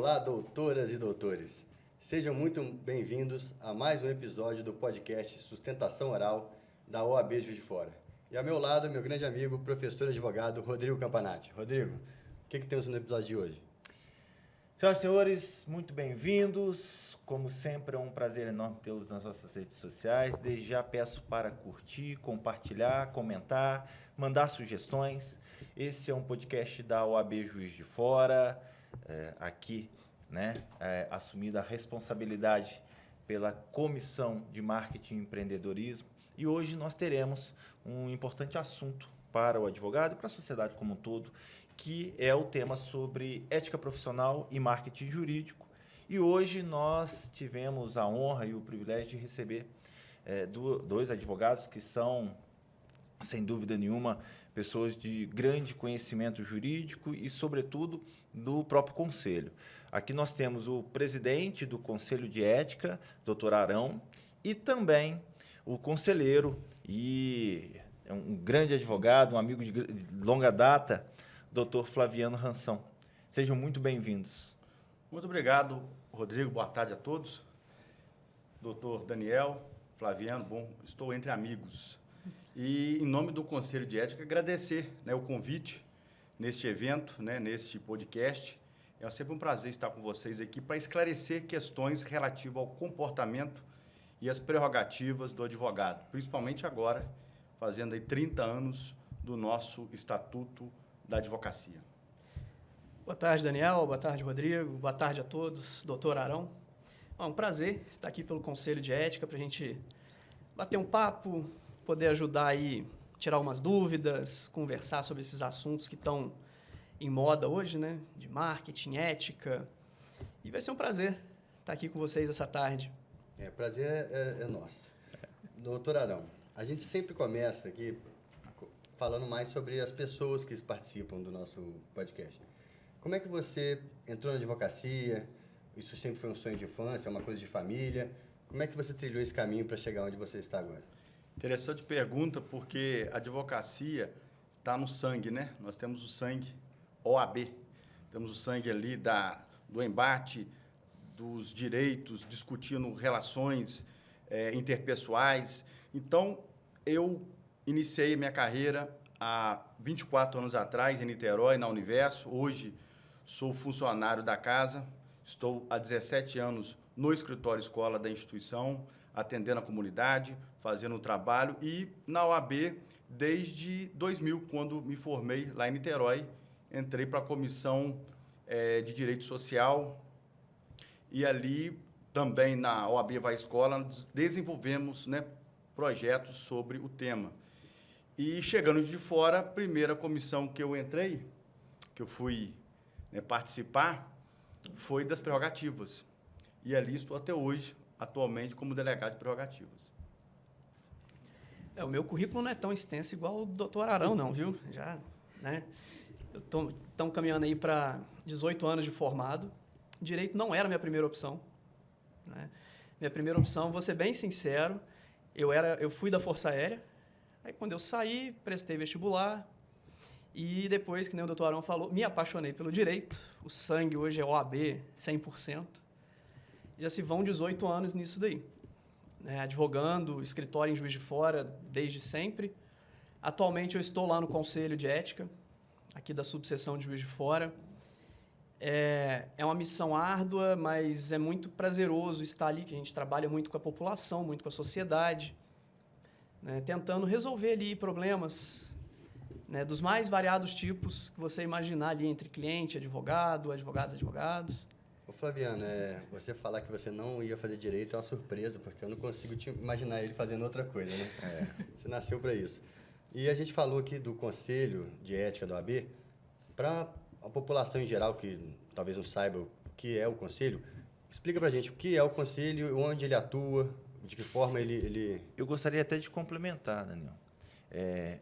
Olá, doutoras e doutores. Sejam muito bem-vindos a mais um episódio do podcast Sustentação Oral da OAB Juiz de Fora. E ao meu lado, meu grande amigo, professor e advogado, Rodrigo Campanati. Rodrigo, o que temos no episódio de hoje? Senhoras e senhores, muito bem-vindos. Como sempre, é um prazer enorme tê-los nas nossas redes sociais. Desde já peço para curtir, compartilhar, comentar, mandar sugestões. Esse é um podcast da OAB Juiz de Fora, aqui, assumindo a responsabilidade pela Comissão de Marketing e Empreendedorismo. E hoje nós teremos um importante assunto para o advogado e para a sociedade como um todo, que é o tema sobre ética profissional e marketing jurídico. E hoje nós tivemos a honra e o privilégio de receber dois advogados que são, sem dúvida nenhuma, pessoas de grande conhecimento jurídico e, sobretudo, do próprio Conselho. Aqui nós temos o presidente do Conselho de Ética, Dr. Arão, e também o conselheiro e um grande advogado, um amigo de longa data, Dr. Flaviano Ranção. Sejam muito bem-vindos. Muito obrigado, Rodrigo. Boa tarde a todos. Doutor Daniel, Flaviano, estou entre amigos. E, em nome do Conselho de Ética, agradecer o convite neste evento, neste podcast. É sempre um prazer estar com vocês aqui para esclarecer questões relativas ao comportamento e as prerrogativas do advogado, principalmente agora, fazendo aí 30 anos do nosso Estatuto da Advocacia. Boa tarde, Daniel. Boa tarde, Rodrigo. Boa tarde a todos. Doutor Arão. É um prazer estar aqui pelo Conselho de Ética para a gente bater um papo, poder ajudar aí, tirar umas dúvidas, conversar sobre esses assuntos que estão em moda hoje, de marketing, ética. E vai ser um prazer estar aqui com vocês essa tarde. Prazer é nosso. Doutor Arão, a gente sempre começa aqui falando mais sobre as pessoas que participam do nosso podcast. Como é que você entrou na advocacia? Isso sempre foi um sonho de infância, uma coisa de família? Como é que você trilhou esse caminho para chegar onde você está agora? Interessante pergunta, porque a advocacia está no sangue, Nós temos o sangue OAB, temos o sangue ali do embate, dos direitos, discutindo relações interpessoais. Então, eu iniciei minha carreira há 24 anos atrás, em Niterói, na Universo. Hoje, sou funcionário da casa, estou há 17 anos no escritório escola da instituição, atendendo a comunidade, fazendo o trabalho, e na OAB desde 2000, quando me formei lá em Niterói, entrei para a Comissão de Direito Social, e ali também na OAB Vai Escola desenvolvemos projetos sobre o tema. E chegando de fora, a primeira comissão que eu entrei, que eu fui participar, foi das prerrogativas. E ali estou até hoje, atualmente, como delegado de prerrogativas. O meu currículo não é tão extenso igual o doutor Arão, não, viu? Já, Estamos caminhando aí para 18 anos de formado. Direito não era a minha primeira opção. Minha primeira opção, vou ser bem sincero, eu fui da Força Aérea. Aí, quando eu saí, prestei vestibular e depois, que nem o doutor Arão falou, me apaixonei pelo direito. O sangue hoje é OAB 100%. Já se vão 18 anos nisso daí. Advogando, escritório em Juiz de Fora desde sempre. Atualmente, eu estou lá no Conselho de Ética, aqui da subseção de Juiz de Fora. É uma missão árdua, mas é muito prazeroso estar ali, que a gente trabalha muito com a população, muito com a sociedade, tentando resolver ali problemas dos mais variados tipos que você imaginar ali entre cliente, advogado, advogados. Ô Flaviano, você falar que você não ia fazer direito é uma surpresa, porque eu não consigo te imaginar ele fazendo outra coisa, Você nasceu para isso. E a gente falou aqui do Conselho de Ética da OAB. Para a população em geral, que talvez não saiba o que é o Conselho, explica para a gente o que é o Conselho, onde ele atua, de que forma ele... Eu gostaria até de complementar, Daniel.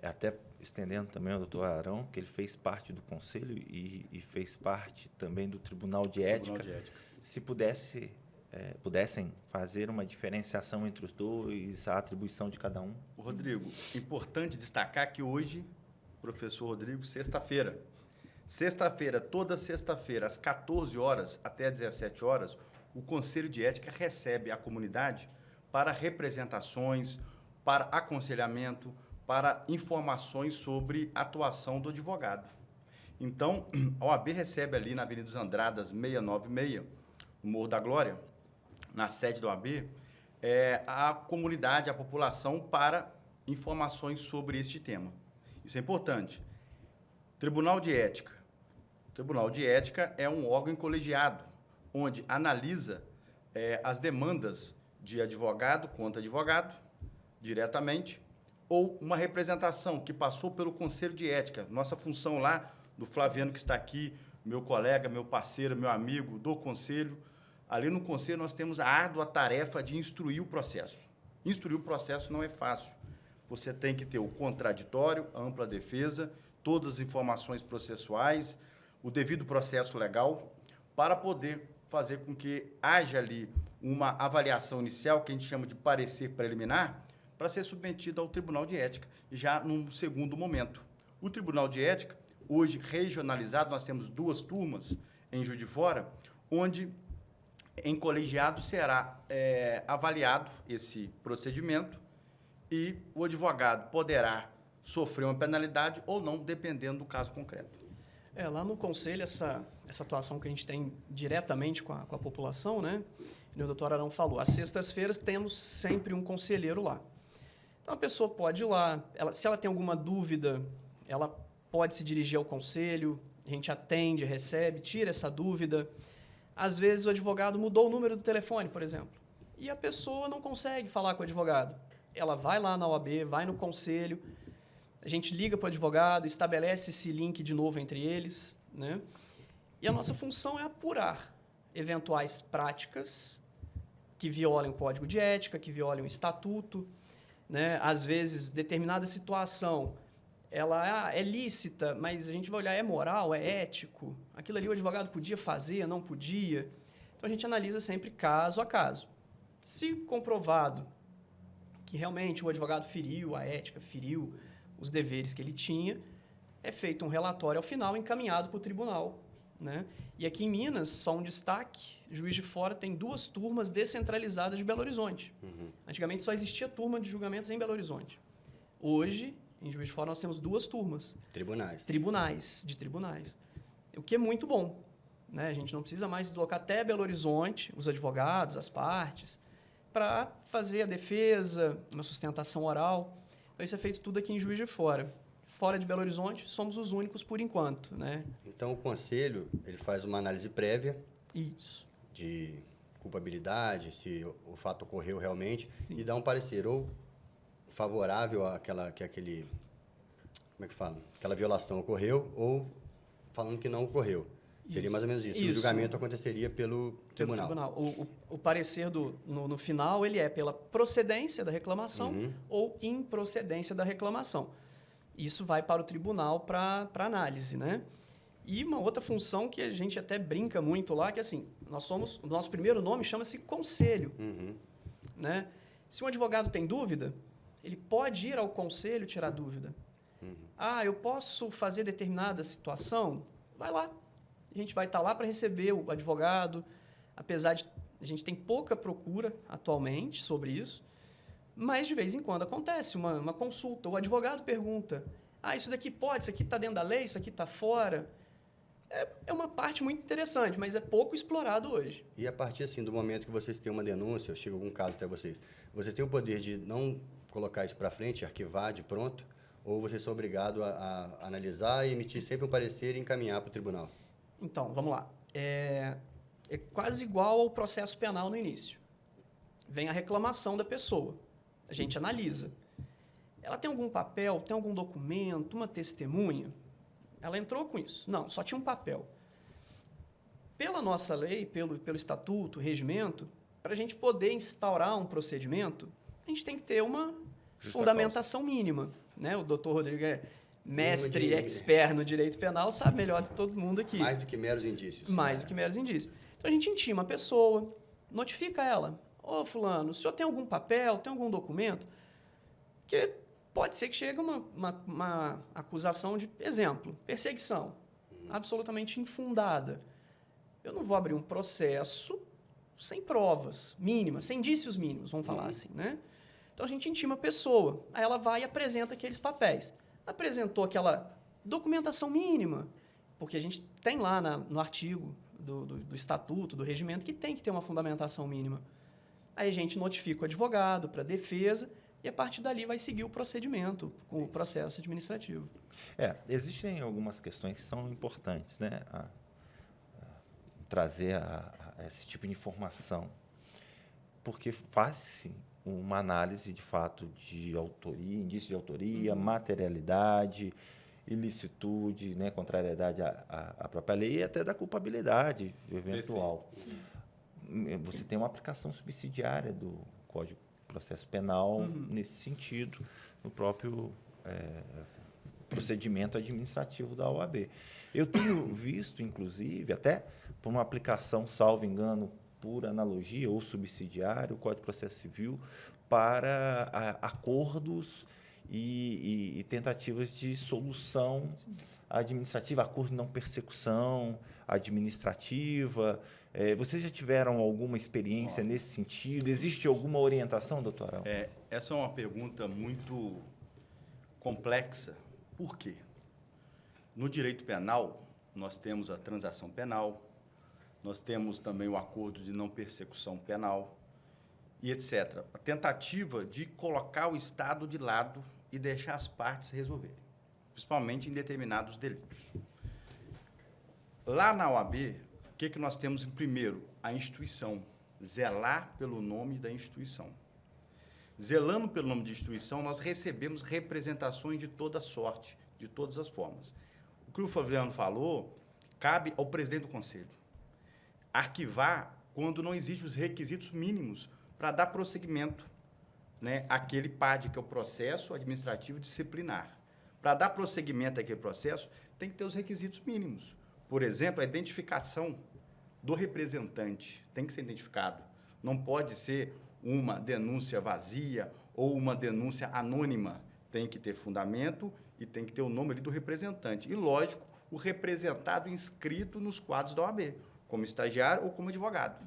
Até estendendo também ao doutor Arão, que ele fez parte do Conselho e fez parte também do Tribunal de Ética. Se pudessem fazer uma diferenciação entre os dois, a atribuição de cada um. Rodrigo, importante destacar que hoje, professor Rodrigo, sexta-feira, Sexta-feira, toda sexta-feira, às 14 horas até 17 horas, o Conselho de Ética recebe a comunidade para representações, para aconselhamento, para informações sobre a atuação do advogado. Então, a OAB recebe ali na Avenida dos Andradas, 696, no Morro da Glória, na sede da OAB, a comunidade, a população, para informações sobre este tema. Isso é importante. Tribunal de Ética. O Tribunal de Ética é um órgão colegiado, onde analisa as demandas de advogado contra advogado, diretamente, ou uma representação que passou pelo Conselho de Ética. Nossa função lá, do Flaviano que está aqui, meu colega, meu parceiro, meu amigo do Conselho, ali no Conselho nós temos a árdua tarefa de instruir o processo. Instruir o processo não é fácil. Você tem que ter o contraditório, a ampla defesa, todas as informações processuais, o devido processo legal, para poder fazer com que haja ali uma avaliação inicial, que a gente chama de parecer preliminar, para ser submetido ao Tribunal de Ética, já num segundo momento. O Tribunal de Ética, hoje regionalizado, nós temos 2 turmas em Juiz de Fora, onde em colegiado será avaliado esse procedimento e o advogado poderá sofrer uma penalidade ou não, dependendo do caso concreto. Lá no Conselho, essa atuação que a gente tem diretamente com a população, né? E o doutor Arão falou, às sextas-feiras temos sempre um conselheiro lá. Então, a pessoa pode ir lá, se ela tem alguma dúvida, ela pode se dirigir ao conselho, a gente atende, recebe, tira essa dúvida. Às vezes, o advogado mudou o número do telefone, por exemplo, e a pessoa não consegue falar com o advogado. Ela vai lá na OAB, vai no conselho, a gente liga para o advogado, estabelece esse link de novo entre eles, né? E a nossa função é apurar eventuais práticas que violem o Código de Ética, que violem o Estatuto, né? Às vezes, determinada situação, ela é lícita, mas a gente vai olhar, é moral, é ético? Aquilo ali o advogado podia fazer, não podia? Então, a gente analisa sempre caso a caso. Se comprovado que realmente o advogado feriu a ética, feriu os deveres que ele tinha, é feito um relatório ao final, encaminhado para o tribunal, né? E aqui em Minas, só um destaque, Juiz de Fora tem 2 turmas descentralizadas de Belo Horizonte. Antigamente só existia turma de julgamentos em Belo Horizonte. Hoje, em Juiz de Fora, nós temos 2 turmas. Tribunais. O que é muito bom, né? A gente não precisa mais deslocar até Belo Horizonte, os advogados, as partes, para fazer a defesa, uma sustentação oral. Então, isso é feito tudo aqui em Juiz de Fora. Fora de Belo Horizonte, somos os únicos por enquanto, né? Então, o Conselho, ele faz uma análise prévia Isso. de culpabilidade, se o fato ocorreu realmente, Sim. e dá um parecer ou favorável àquela, como é que fala? Aquela violação ocorreu, ou falando que não ocorreu. Seria mais ou menos isso. O julgamento aconteceria pelo tribunal. O parecer no final, ele é pela procedência da reclamação ou improcedência da reclamação. Isso vai para o tribunal para análise, né? E uma outra função que a gente até brinca muito lá, que assim, o nosso primeiro nome chama-se conselho, né? Se um advogado tem dúvida, ele pode ir ao conselho tirar dúvida. Eu posso fazer determinada situação? Vai lá. A gente vai estar lá para receber o advogado, apesar de a gente tem pouca procura atualmente sobre isso, mas de vez em quando acontece uma consulta. O advogado pergunta, isso daqui pode, isso aqui está dentro da lei, isso aqui está fora. É uma parte muito interessante, mas é pouco explorado hoje. E a partir assim, do momento que vocês têm uma denúncia, ou chega algum caso até vocês têm o poder de não colocar isso para frente, arquivar de pronto, ou vocês são obrigados a analisar e emitir sempre um parecer e encaminhar para o tribunal? Então, vamos lá. É quase igual ao processo penal no início. Vem a reclamação da pessoa. A gente analisa. Ela tem algum papel, tem algum documento, uma testemunha? Ela entrou com isso? Não, só tinha um papel. Pela nossa lei, pelo estatuto, regimento, para a gente poder instaurar um procedimento, a gente tem que ter uma fundamentação mínima, né? O doutor Rodrigo é mestre e expert no direito penal, sabe melhor do que todo mundo aqui. Mais do que meros indícios. Mais do que meros indícios. Então, a gente intima a pessoa, notifica ela. Fulano, o senhor tem algum papel, tem algum documento? Porque pode ser que chegue uma acusação de, exemplo, perseguição. absolutamente infundada. Eu não vou abrir um processo sem provas mínimas, sem indícios mínimos, vamos falar assim, né? Então, a gente intima a pessoa, aí ela vai e apresenta aqueles papéis. Apresentou aquela documentação mínima, porque a gente tem lá no artigo do estatuto, do regimento, que tem que ter uma fundamentação mínima. Aí a gente notifica o advogado para a defesa e, a partir dali, vai seguir o procedimento, com o processo administrativo. Existem algumas questões que são importantes, né? Trazer esse tipo de informação, porque faz-se uma análise, de fato, de autoria, indício de autoria, materialidade, ilicitude, né, contrariedade à própria lei e até da culpabilidade eventual. Você tem uma aplicação subsidiária do Código de Processo Penal nesse sentido, no próprio procedimento administrativo da OAB. Eu tenho visto, inclusive, até por uma aplicação, salvo engano, por analogia ou subsidiário, o Código de Processo Civil, para acordos e tentativas de solução administrativa, acordo de não persecução administrativa. Vocês já tiveram alguma experiência nesse sentido? Existe alguma orientação, doutor Arão? Essa é uma pergunta muito complexa. Por quê? No direito penal, nós temos a transação penal, nós temos também o acordo de não persecução penal e etc. A tentativa de colocar o Estado de lado e deixar as partes resolverem, principalmente em determinados delitos. Lá na OAB, o que nós temos em primeiro? A instituição, zelar pelo nome da instituição. Zelando pelo nome de instituição, nós recebemos representações de toda sorte, de todas as formas. O que o Flaviano falou, cabe ao presidente do conselho arquivar quando não existem os requisitos mínimos para dar prosseguimento, né, àquele PAD, que é o processo administrativo disciplinar. Para dar prosseguimento àquele processo, tem que ter os requisitos mínimos. Por exemplo, a identificação do representante tem que ser identificado. Não pode ser uma denúncia vazia ou uma denúncia anônima. Tem que ter fundamento e tem que ter o nome ali do representante. E, lógico, o representado inscrito nos quadros da OAB, como estagiário ou como advogado.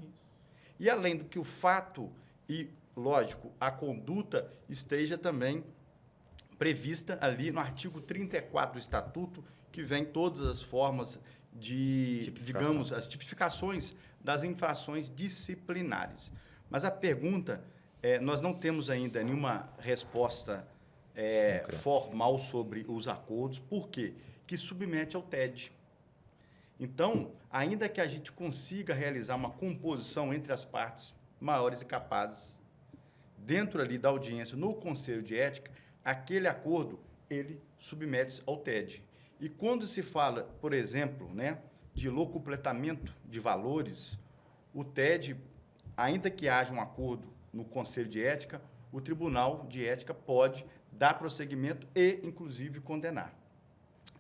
E, além do que o fato e, lógico, a conduta esteja também prevista ali no artigo 34 do Estatuto, que vem todas as formas de, digamos, as tipificações das infrações disciplinares. Mas a pergunta, nós não temos ainda nenhuma resposta formal sobre os acordos. Por quê? Que submete ao TED. Então, ainda que a gente consiga realizar uma composição entre as partes maiores e capazes, dentro ali da audiência, no Conselho de Ética, aquele acordo, ele submete-se ao TED. E quando se fala, por exemplo, né, de locupletamento de valores, o TED, ainda que haja um acordo no Conselho de Ética, o Tribunal de Ética pode dar prosseguimento e, inclusive, condenar.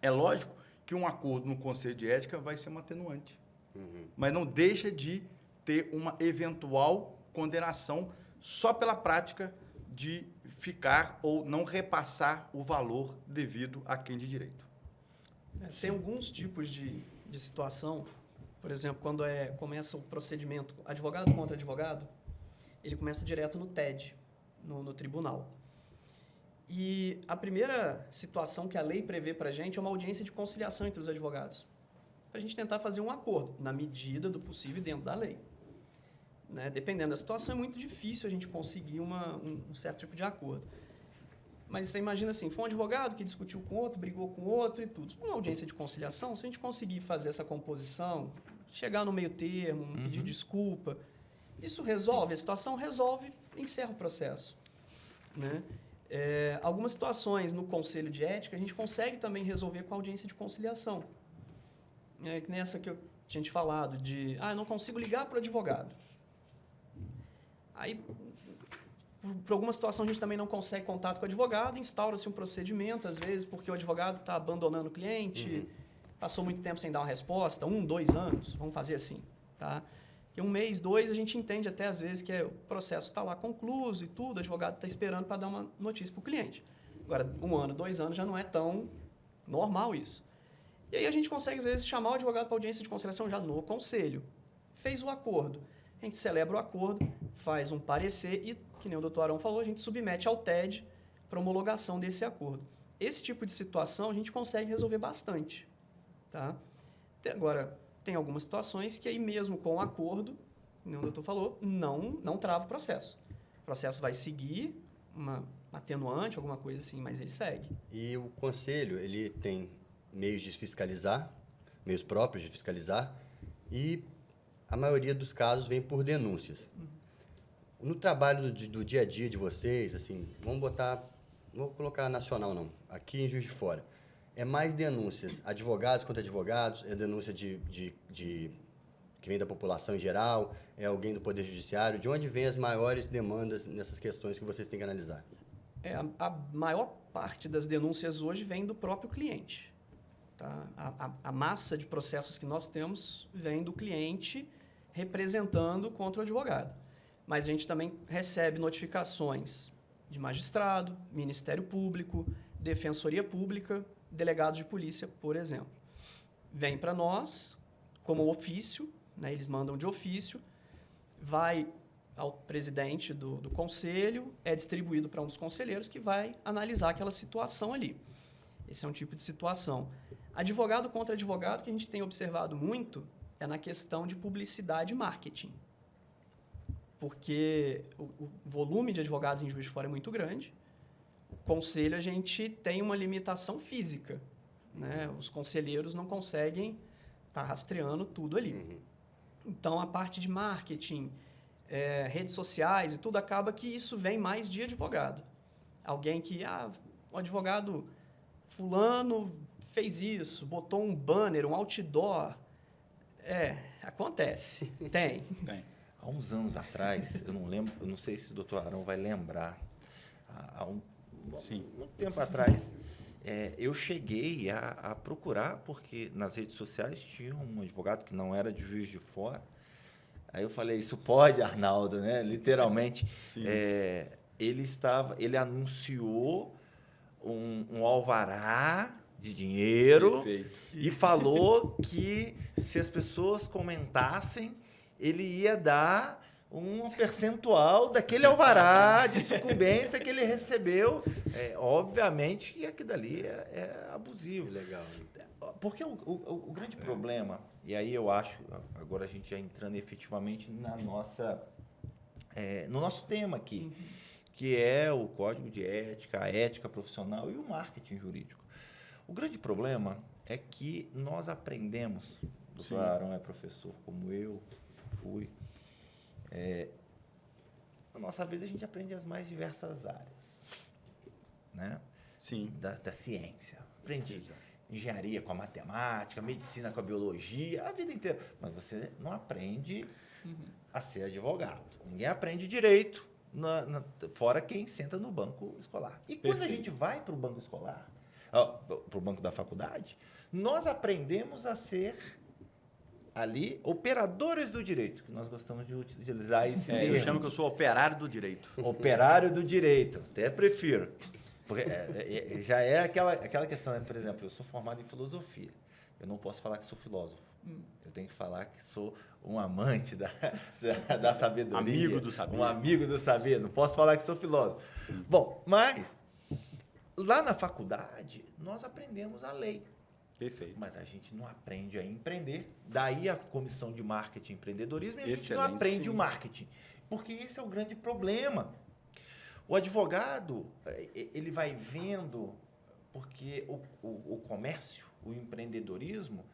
É lógico que um acordo no Conselho de Ética vai ser um atenuante, mas não deixa de ter uma eventual condenação só pela prática de ficar ou não repassar o valor devido a quem de direito. Tem alguns tipos de situação, por exemplo, quando começa o procedimento advogado contra advogado, ele começa direto no TED, no tribunal. E a primeira situação que a lei prevê para a gente é uma audiência de conciliação entre os advogados, para a gente tentar fazer um acordo, na medida do possível dentro da lei. Né? Dependendo da situação, é muito difícil a gente conseguir um certo tipo de acordo. Mas você imagina assim, foi um advogado que discutiu com outro, brigou com outro e tudo. Uma audiência de conciliação, se a gente conseguir fazer essa composição, chegar no meio termo, pedir desculpa, isso resolve, a situação resolve, encerra o processo. Né? Algumas situações no Conselho de Ética a gente consegue também resolver com a audiência de conciliação. Que nessa que eu tinha te falado, de eu não consigo ligar para o advogado. Aí, por alguma situação, a gente também não consegue contato com o advogado, instaura-se um procedimento, às vezes, porque o advogado está abandonando o cliente, passou muito tempo sem dar uma resposta, 1, 2 anos, vamos fazer assim. Tá? E 1 mês, 2, a gente entende até, às vezes, que o processo está lá concluso e tudo, o advogado está esperando para dar uma notícia para o cliente. Agora, 1 ano, 2 anos já não é tão normal isso. E aí a gente consegue, às vezes, chamar o advogado para audiência de conciliação já no conselho. Fez o acordo. A gente celebra o acordo, faz um parecer e, que nem o doutor Arão falou, a gente submete ao TED para homologação desse acordo. Esse tipo de situação a gente consegue resolver bastante. Tá? Agora, tem algumas situações que aí mesmo com o acordo, como o doutor falou, não trava o processo. O processo vai seguir uma atenuante, alguma coisa assim, mas ele segue. E o conselho, ele tem meios de fiscalizar, meios próprios de fiscalizar, e a maioria dos casos vem por denúncias. No trabalho do dia a dia de vocês, assim, não vou colocar nacional não, aqui em Juiz de Fora, é mais denúncias, advogados contra advogados, é denúncia que vem da população em geral, é alguém do Poder Judiciário, de onde vem as maiores demandas nessas questões que vocês têm que analisar? A maior parte das denúncias hoje vem do próprio cliente. Tá? A massa de processos que nós temos vem do cliente representando contra o advogado. Mas a gente também recebe notificações de magistrado, Ministério Público, Defensoria Pública, delegados de polícia, por exemplo. Vem para nós como ofício, né? Eles mandam de ofício, vai ao presidente do conselho, é distribuído para um dos conselheiros que vai analisar aquela situação ali. Esse é um tipo de situação. Advogado contra advogado, que a gente tem observado muito, é na questão de publicidade e marketing. Porque o volume de advogados em Juiz de Fora é muito grande. O conselho, a gente tem uma limitação física. Né? Os conselheiros não conseguem estar rastreando tudo ali. Então, a parte de marketing, redes sociais e tudo, acaba que isso vem mais de advogado. Alguém que, o advogado fulano fez isso, botou um banner, um outdoor. Acontece. Tem. Há uns anos atrás, eu não lembro, eu não sei se o doutor Arão vai lembrar, há um tempo atrás, eu cheguei a procurar, porque nas redes sociais tinha um advogado que não era de Juiz de Fora. Aí eu falei, isso pode, Arnaldo, né? Literalmente. Ele anunciou um alvará de dinheiro. Perfeito. E falou que se as pessoas comentassem, ele ia dar um percentual daquele alvará de sucumbência que ele recebeu. Obviamente que aquilo dali é abusivo. Legal. Porque o grande problema, e aí eu acho, agora a gente já entrando efetivamente na no nosso tema aqui, que é o código de ética, a ética profissional e o marketing jurídico. O grande problema é que nós aprendemos, o doutor Arão é professor como eu fui, na nossa vida a gente aprende as mais diversas áreas, né? Sim. Da ciência. Aprendi engenharia com a matemática, medicina com a biologia, a vida inteira. Mas você não aprende a ser advogado. Ninguém aprende direito, fora quem senta no banco escolar. E quando a gente vai para o banco escolar, para o banco da faculdade, nós aprendemos a ser ali operadores do direito, que nós gostamos de utilizar esse termo. Eu chamo que eu sou operário do direito. Operário do direito, até prefiro. Porque já é aquela questão, né? Por exemplo, eu sou formado em filosofia. Eu não posso falar que sou filósofo. Eu tenho que falar que sou um amante da sabedoria. Amigo do saber. Um amigo do saber. Não posso falar que sou filósofo. Sim. Bom, mas lá na faculdade, nós aprendemos a lei. Perfeito. Mas a gente não aprende a empreender. Daí a comissão de marketing e empreendedorismo, e a gente não aprende o marketing. Porque esse é o grande problema. O advogado, ele vai vendo, porque o comércio, o empreendedorismo,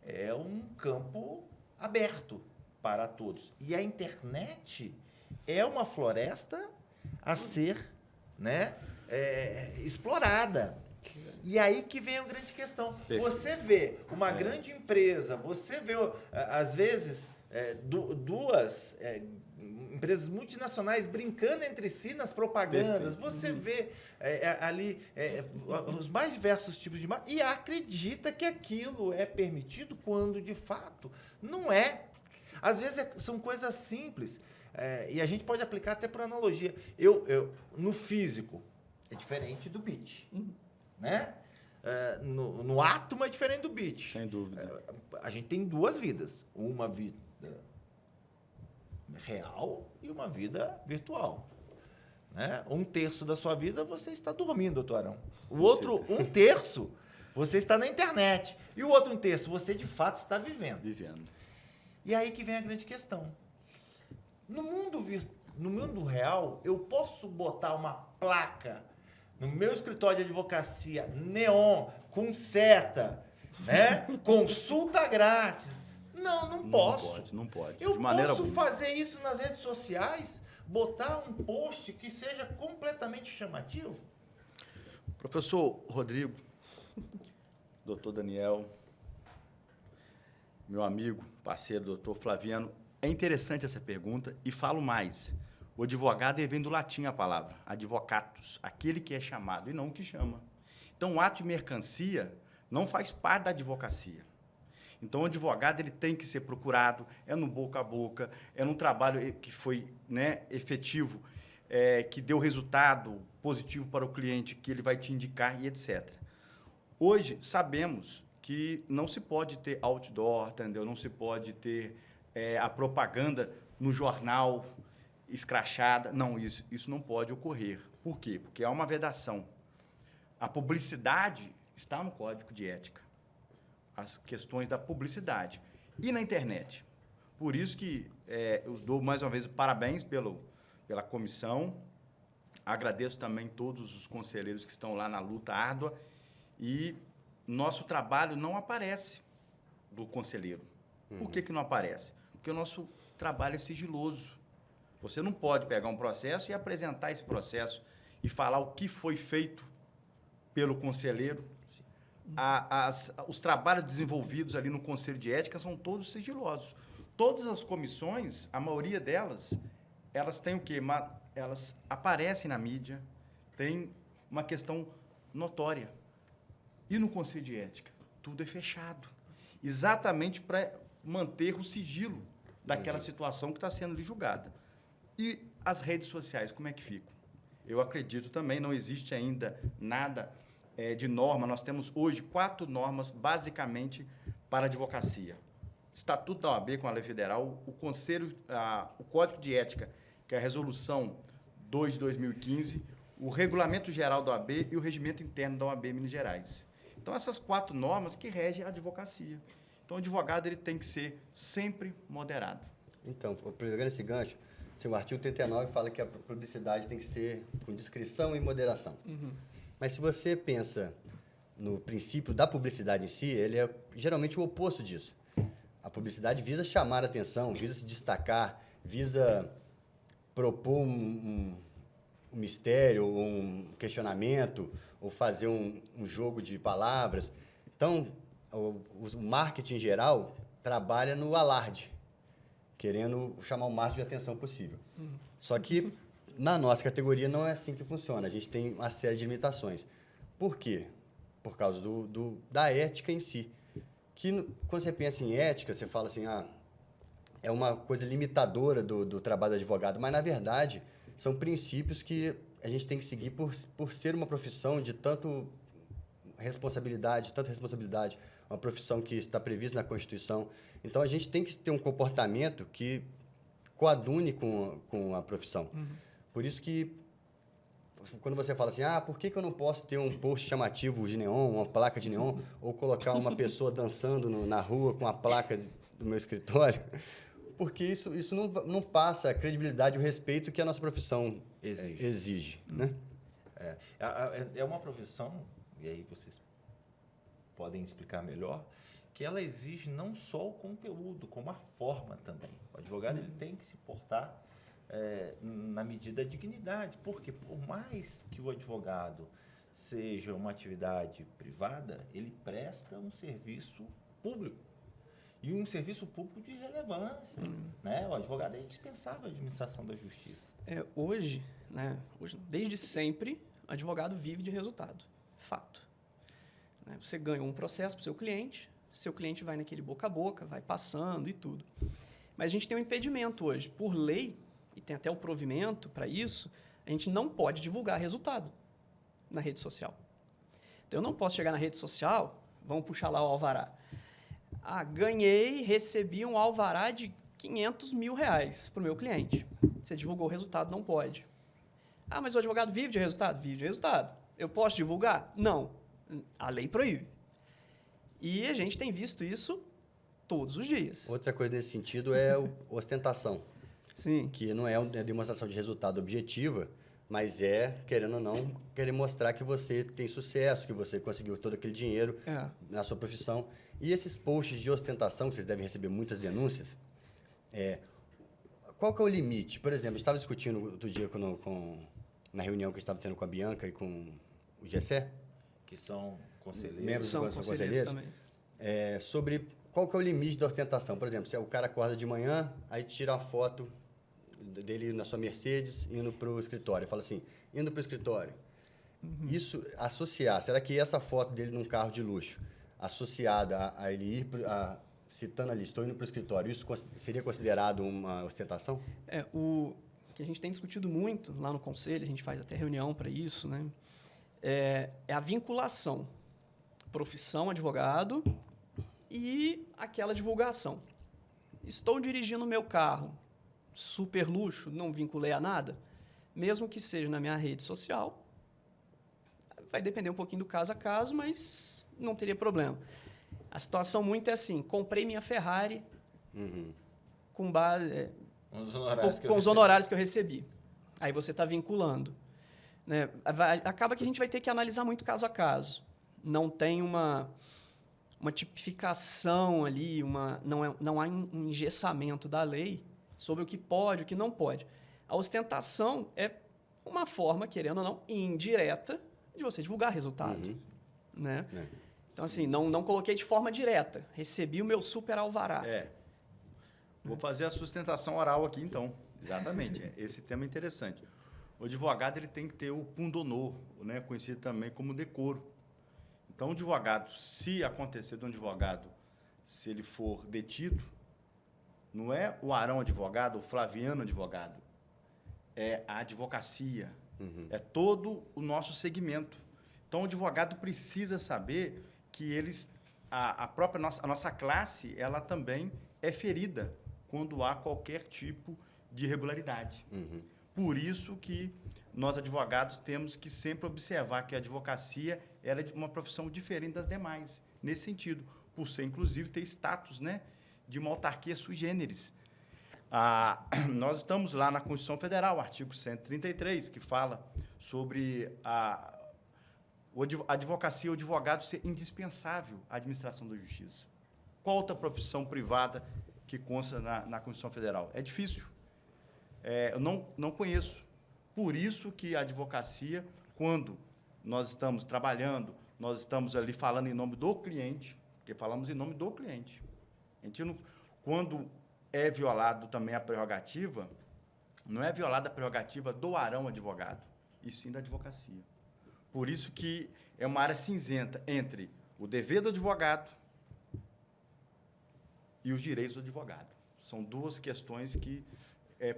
é um campo aberto para todos. E a internet é uma floresta a ser, né, explorada. E aí que vem a grande questão. Perfeito. Você vê uma grande empresa, você vê, às vezes, duas empresas multinacionais brincando entre si nas propagandas. Perfeito. Você vê ali os mais diversos tipos de marketing e acredita que aquilo é permitido quando, de fato, não é. Às vezes são coisas simples. E a gente pode aplicar até por analogia. No físico, é diferente do bit. Né? no átomo é diferente do bit. Sem dúvida. A gente tem duas vidas. Uma vida real e uma vida virtual. Né? 1/3 da sua vida você está dormindo, doutor Arão. O outro 1/3 você está na internet. E o outro 1/3 você de fato está vivendo. E aí que vem a grande questão. No mundo real, eu posso botar uma placa no meu escritório de advocacia, neon, com seta, né? Consulta grátis. Não posso. Não pode. Eu posso fazer isso nas redes sociais, botar um post que seja completamente chamativo? Professor Rodrigo, doutor Daniel, meu amigo, parceiro, doutor Flaviano, é interessante essa pergunta e falo mais. O advogado vem do latim a palavra, advocatus, aquele que é chamado e não o que chama. Então, o ato de mercancia não faz parte da advocacia. Então, o advogado ele tem que ser procurado, é no boca a boca, é num trabalho que foi, né, efetivo, que deu resultado positivo para o cliente, que ele vai te indicar e etc. Hoje, sabemos que não se pode ter outdoor, entendeu? Não se pode ter a propaganda no jornal escrachada. Não, isso não pode ocorrer. Por quê? Porque há uma vedação. A publicidade está no Código de Ética. As questões da publicidade. E na internet. Por isso que eu dou, mais uma vez, parabéns pela comissão. Agradeço também todos os conselheiros que estão lá na luta árdua. E nosso trabalho não aparece do conselheiro. Por que não aparece? Porque o nosso trabalho é sigiloso. Você não pode pegar um processo e apresentar esse processo e falar o que foi feito pelo conselheiro. Os trabalhos desenvolvidos ali no Conselho de Ética são todos sigilosos. Todas as comissões, a maioria delas, elas têm o quê? Elas aparecem na mídia, tem uma questão notória. E no Conselho de Ética? Tudo é fechado. Exatamente para manter o sigilo daquela situação que está sendo ali julgada. E as redes sociais, como é que ficam? Eu acredito também, não existe ainda nada de norma. Nós temos hoje 4 normas, basicamente, para a advocacia. Estatuto da OAB com a lei federal, o Código de Ética, que é a Resolução 2 de 2015, o Regulamento Geral da OAB e o Regimento Interno da OAB Minas Gerais. Então, essas 4 normas que regem a advocacia. Então, o advogado ele tem que ser sempre moderado. Então, pegando esse gancho, o artigo 39 fala que a publicidade tem que ser com discrição e moderação. Mas se você pensa no princípio da publicidade em si, ele é geralmente o oposto disso. A publicidade visa chamar a atenção, visa se destacar, visa propor um mistério, um questionamento, ou fazer um jogo de palavras. Então, o marketing em geral trabalha no alarde, querendo chamar o máximo de atenção possível. Só que, na nossa categoria, não é assim que funciona. A gente tem uma série de limitações. Por quê? Por causa da ética em si. Que, quando você pensa em ética, você fala assim, é uma coisa limitadora do trabalho do advogado, mas, na verdade, são princípios que a gente tem que seguir por ser uma profissão de tanta responsabilidade, uma profissão que está prevista na Constituição. Então, a gente tem que ter um comportamento que coadune com a profissão. Por isso que, quando você fala assim, por que eu não posso ter um post chamativo de neon, uma placa de neon, ou colocar uma pessoa dançando na rua com a placa do meu escritório? Porque isso não passa a credibilidade e o respeito que a nossa profissão exige, né? É uma profissão, e aí vocês podem explicar melhor, que ela exige não só o conteúdo, como a forma também. O advogado ele tem que se portar na medida da dignidade, porque por mais que o advogado seja uma atividade privada, ele presta um serviço público. E um serviço público de relevância. Né? O advogado é indispensável à administração da justiça. Hoje, desde sempre, o advogado vive de resultado. Fato. Você ganhou um processo para o seu cliente vai naquele boca a boca, vai passando e tudo. Mas a gente tem um impedimento hoje. Por lei, e tem até o provimento para isso, a gente não pode divulgar resultado na rede social. Eu não posso chegar na rede social, vamos puxar lá o alvará. Ganhei, recebi um alvará de R$500 mil para o meu cliente. Você divulgou o resultado, não pode. Mas o advogado vive de resultado? Vive de resultado. Eu posso divulgar? Não. A lei proíbe. E a gente tem visto isso todos os dias. Outra coisa nesse sentido é ostentação. Sim. Que não é uma demonstração de resultado objetiva, mas é, querendo ou não, querer mostrar que você tem sucesso, que você conseguiu todo aquele dinheiro na sua profissão. E esses posts de ostentação, que vocês devem receber muitas denúncias, qual que é o limite? Por exemplo, a gente estava discutindo outro dia na reunião que estava tendo com a Bianca e com o Gessé, que são conselheiros. Membros do conselheiros também. Sobre qual que é o limite da ostentação. Por exemplo, se o cara acorda de manhã, aí tira a foto dele na sua Mercedes indo para o escritório. Fala assim, indo para o escritório. Isso, associar, será que essa foto dele num carro de luxo, associada a ele ir, citando ali, estou indo para o escritório, isso seria considerado uma ostentação? O que a gente tem discutido muito lá no conselho, a gente faz até reunião para isso, né? É a vinculação. Profissão advogado e aquela divulgação. Estou dirigindo o meu carro, super luxo, não vinculei a nada, mesmo que seja na minha rede social, vai depender um pouquinho do caso a caso, mas não teria problema. A situação muito é assim, comprei minha Ferrari com base... com os honorários que eu recebi. Aí você está vinculando. Né? Acaba que a gente vai ter que analisar muito caso a caso. Não tem uma tipificação ali, não há um engessamento da lei sobre o que pode, o que não pode. A ostentação é uma forma, querendo ou não, indireta de você divulgar resultado. Né? Então, assim, não coloquei de forma direta. Recebi o meu super alvará. Vou fazer a sustentação oral aqui, então. Exatamente. Esse tema é interessante. O advogado ele tem que ter o pundonor, né? Conhecido também como decoro. Então, o advogado, se acontecer de um advogado, se ele for detido, não é o Arão advogado, o Flaviano advogado, é a advocacia, é todo o nosso segmento. Então, o advogado precisa saber que a nossa classe, ela também é ferida quando há qualquer tipo de irregularidade. Por isso que nós, advogados, temos que sempre observar que a advocacia ela é uma profissão diferente das demais, nesse sentido, por ser, inclusive, ter status, né, de uma autarquia sui generis. Nós estamos lá na Constituição Federal, artigo 133, que fala sobre a advocacia, o advogado ser indispensável à administração da justiça. Qual outra profissão privada que consta na Constituição Federal? É difícil. Eu não conheço. Por isso que a advocacia, quando nós estamos trabalhando, nós estamos ali falando em nome do cliente, porque falamos em nome do cliente. A gente não, quando é violado também a prerrogativa, não é violada a prerrogativa do Arão advogado, e sim da advocacia. Por isso que é uma área cinzenta entre o dever do advogado e os direitos do advogado. São duas questões que,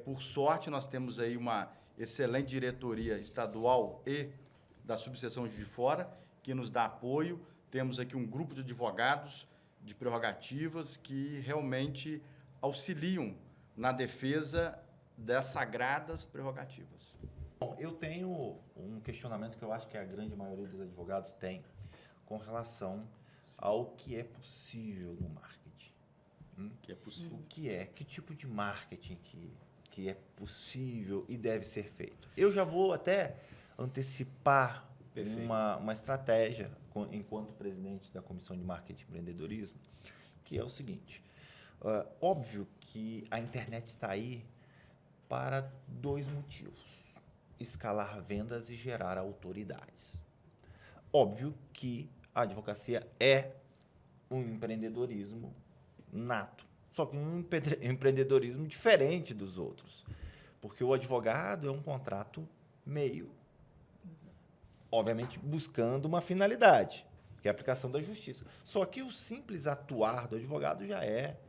por sorte, nós temos aí uma excelente diretoria estadual e da subseção Juiz de Fora, que nos dá apoio. Temos aqui um grupo de advogados de prerrogativas que realmente auxiliam na defesa das sagradas prerrogativas. Bom, eu tenho um questionamento que eu acho que a grande maioria dos advogados tem com relação ao que é possível no marketing. Que é possível. O que é? Que tipo de marketing que é possível e deve ser feito? Eu já vou até antecipar uma estratégia enquanto presidente da Comissão de Marketing e Empreendedorismo, que é o seguinte. Óbvio que a internet está aí para dois motivos: escalar vendas e gerar autoridades. Óbvio que a advocacia é um empreendedorismo nato, só que um empreendedorismo diferente dos outros, porque o advogado é um contrato meio, obviamente buscando uma finalidade, que é a aplicação da justiça. Só que o simples atuar do advogado já é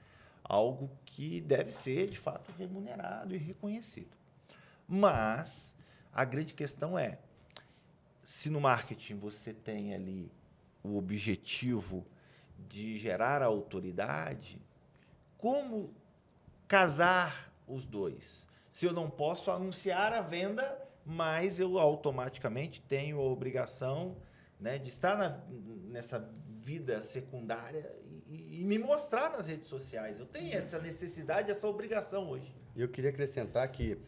algo que deve ser, de fato, remunerado e reconhecido. Mas a grande questão é, se no marketing você tem ali o objetivo de gerar autoridade, como casar os dois? Se eu não posso anunciar a venda, mas eu automaticamente tenho a obrigação, né, de estar nessa vida secundária e me mostrar nas redes sociais. Eu tenho essa necessidade, essa obrigação hoje. E eu queria acrescentar que,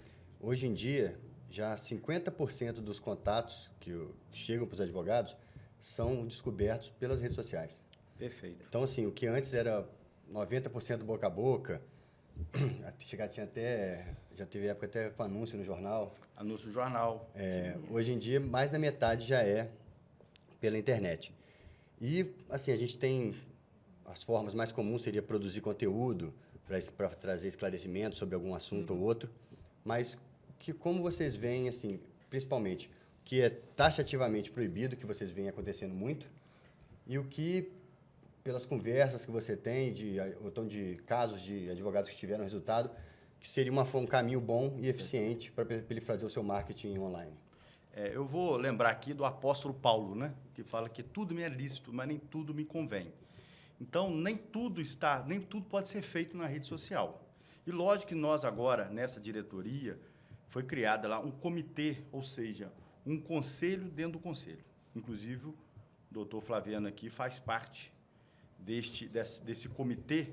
hoje em dia, já 50% dos contatos que chegam para os advogados são descobertos pelas redes sociais. Perfeito. Então, assim, o que antes era 90% boca a boca, já teve época até com anúncio no jornal. Anúncio no jornal. Hoje em dia, mais da metade já é pela internet. E, assim, a gente tem as formas mais comuns, seria produzir conteúdo para trazer esclarecimentos sobre algum assunto ou outro, mas como vocês veem, assim, principalmente, que é taxativamente proibido, que vocês veem acontecendo muito, e o que, pelas conversas que você tem, ou de casos de advogados que tiveram resultado, que seria um caminho bom e eficiente para ele fazer o seu marketing online. Eu vou lembrar aqui do apóstolo Paulo, né? Que fala que tudo me é lícito, mas nem tudo me convém. Então, nem tudo pode ser feito na rede social. E lógico que nós agora, nessa diretoria, foi criada lá um comitê, ou seja, um conselho dentro do conselho. Inclusive, o doutor Flaviano aqui faz parte desse comitê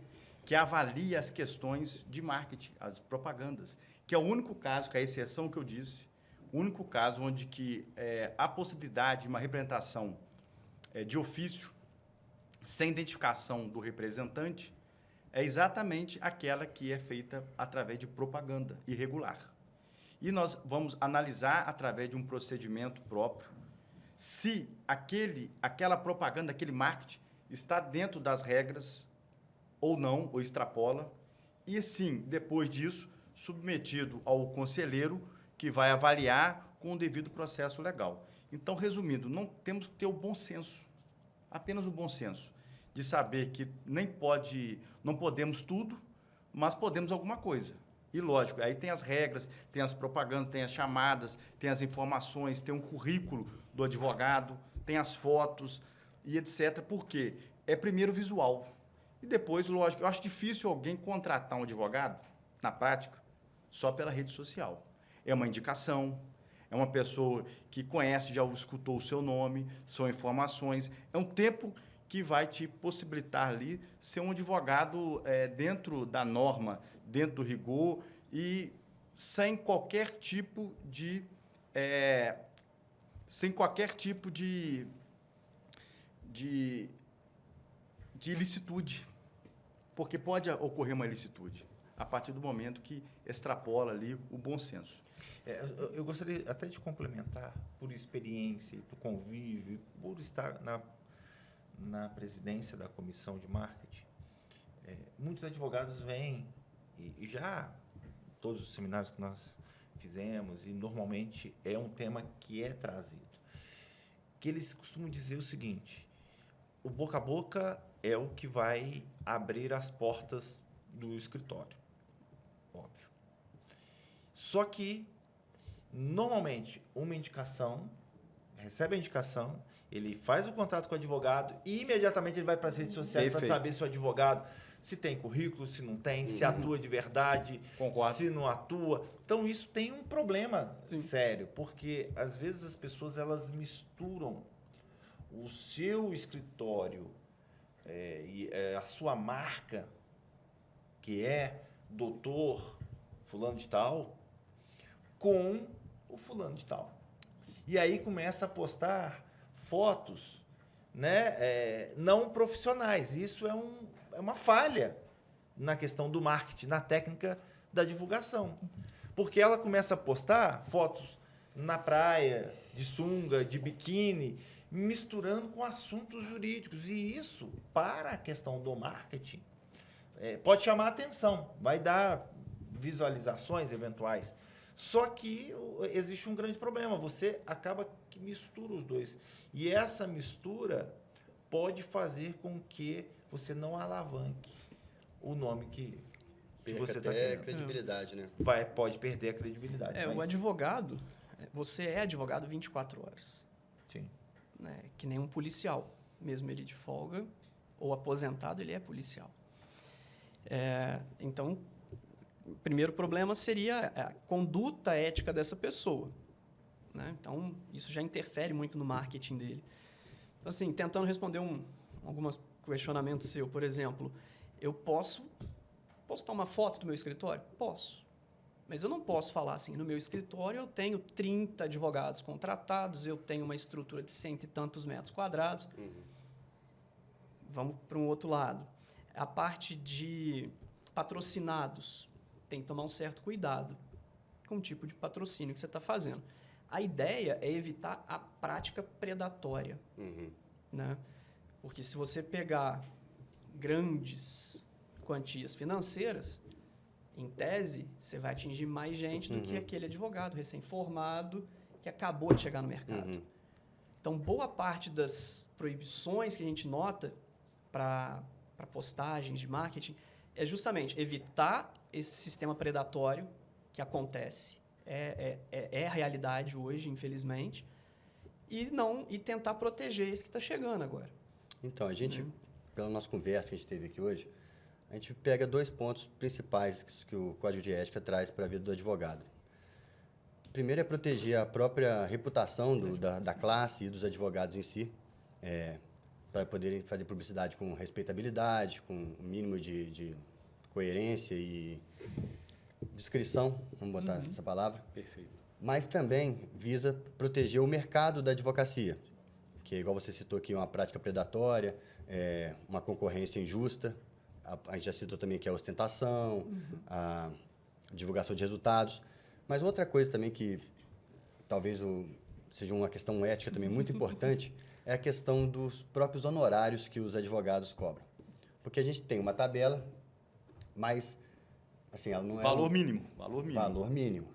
que avalia as questões de marketing, as propagandas, que é o único caso, que é a exceção que eu disse, o único caso onde há possibilidade de uma representação de ofício, sem identificação do representante, é exatamente aquela que é feita através de propaganda irregular. E nós vamos analisar, através de um procedimento próprio, se aquela propaganda, aquele marketing, está dentro das regras ou não, ou extrapola, e sim, depois disso, submetido ao conselheiro, que vai avaliar com o devido processo legal. Então, resumindo, não temos que ter o bom senso, apenas o bom senso, de saber que não podemos tudo, mas podemos alguma coisa. E, lógico, aí tem as regras, tem as propagandas, tem as chamadas, tem as informações, tem um currículo do advogado, tem as fotos e etc. Por quê? É primeiro visual. E depois, lógico, eu acho difícil alguém contratar um advogado, na prática, só pela rede social. É uma indicação, é uma pessoa que conhece, já escutou o seu nome, são informações, é um tempo que vai te possibilitar ali ser um advogado dentro da norma, dentro do rigor e sem qualquer tipo de ilicitude, porque pode ocorrer uma ilicitude a partir do momento que extrapola ali o bom senso. Eu gostaria até de complementar, por experiência, por convívio, por estar na presidência da comissão de marketing. Muitos advogados vêm e já todos os seminários que nós fizemos, e normalmente é um tema que é trazido, que eles costumam dizer o seguinte: o boca a boca é o que vai abrir as portas do escritório, óbvio. Só que, normalmente, recebe a indicação, ele faz o contato com o advogado e imediatamente ele vai para as redes sociais para saber se o advogado se tem currículo, se não tem, se atua de verdade, Concordo. se não atua. Então, isso tem um problema Sim. sério, porque, às vezes, as pessoas elas misturam o seu escritório e a sua marca, que é doutor fulano de tal, com o fulano de tal. E aí começa a postar fotos, né, não profissionais. Isso é uma falha na questão do marketing, na técnica da divulgação. Porque ela começa a postar fotos na praia, de sunga, de biquíni, misturando com assuntos jurídicos. E isso, para a questão do marketing, pode chamar a atenção, vai dar visualizações eventuais. Só que existe um grande problema, você acaba que mistura os dois. E essa mistura pode fazer com que você não alavanque o nome que você está querendo. Credibilidade, né? Pode perder a credibilidade. O advogado, você é advogado 24 horas. Sim. Né? Que nem um policial. Mesmo ele de folga ou aposentado, ele é policial. Então, o primeiro problema seria a conduta ética dessa pessoa. Né? Então, isso já interfere muito no marketing dele. Então, assim, tentando responder alguns questionamentos seu, por exemplo, eu posso postar uma foto do meu escritório? Posso. Mas eu não posso falar assim, no meu escritório eu tenho 30 advogados contratados, eu tenho uma estrutura de 100 e tantos metros quadrados. Vamos para um outro lado. A parte de patrocinados, tem que tomar um certo cuidado com o tipo de patrocínio que você está fazendo. A ideia é evitar a prática predatória. Né? Porque se você pegar grandes quantias financeiras, em tese, você vai atingir mais gente do que aquele advogado recém-formado que acabou de chegar no mercado. Então, boa parte das proibições que a gente nota para postagens de marketing é justamente evitar esse sistema predatório que acontece, é a realidade hoje, infelizmente, e tentar proteger esse que está chegando agora. Então, a gente, pela nossa conversa que a gente teve aqui hoje, a gente pega 2 pontos principais que o Código de Ética traz para a vida do advogado. Primeiro é proteger a própria reputação da classe e dos advogados em si, para poderem fazer publicidade com respeitabilidade, com um mínimo de coerência e discrição, vamos botar essa palavra. Perfeito. Mas também visa proteger o mercado da advocacia, que, igual você citou aqui, uma prática predatória, uma concorrência injusta. A gente já citou também que a ostentação, a divulgação de resultados. Mas outra coisa também que talvez seja uma questão ética também muito importante é a questão dos próprios honorários que os advogados cobram. Porque a gente tem uma tabela, mas assim, ela não é... Valor mínimo. Valor mínimo.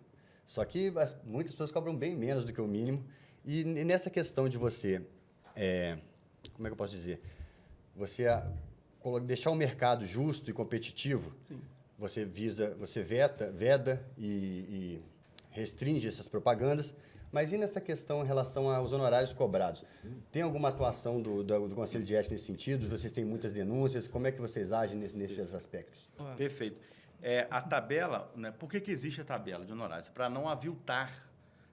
Só que muitas pessoas cobram bem menos do que o mínimo. E nessa questão de você... como é que eu posso dizer? Você deixar o mercado justo e competitivo, Sim. você veda e restringe essas propagandas, mas e nessa questão em relação aos honorários cobrados? Tem alguma atuação do Conselho de Ética nesse sentido? Vocês têm muitas denúncias? Como é que vocês agem nesses aspectos? Perfeito. A tabela, né, por que existe a tabela de honorários? Para não aviltar,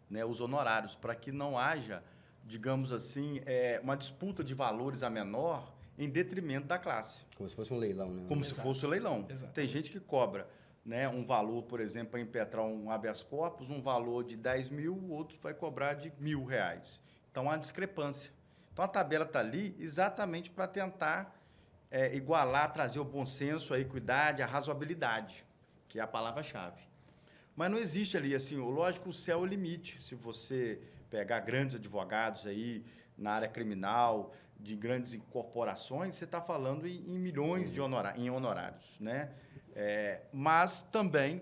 né, os honorários, para que não haja, digamos assim, uma disputa de valores a menor em detrimento da classe. Como se fosse um leilão, né? Como se fosse um leilão. Exato. Tem gente que cobra, né, um valor, por exemplo, para impetrar um habeas corpus, um valor de 10 mil, outro vai cobrar de R$1.000. Então, há discrepância. Então, a tabela está ali exatamente para tentar igualar, trazer o bom senso, a equidade, a razoabilidade, que é a palavra-chave. Mas não existe ali, assim, lógico, o céu é o limite. Se você pegar grandes advogados aí na área criminal, de grandes corporações, você está falando em milhões de honorários, né? Mas também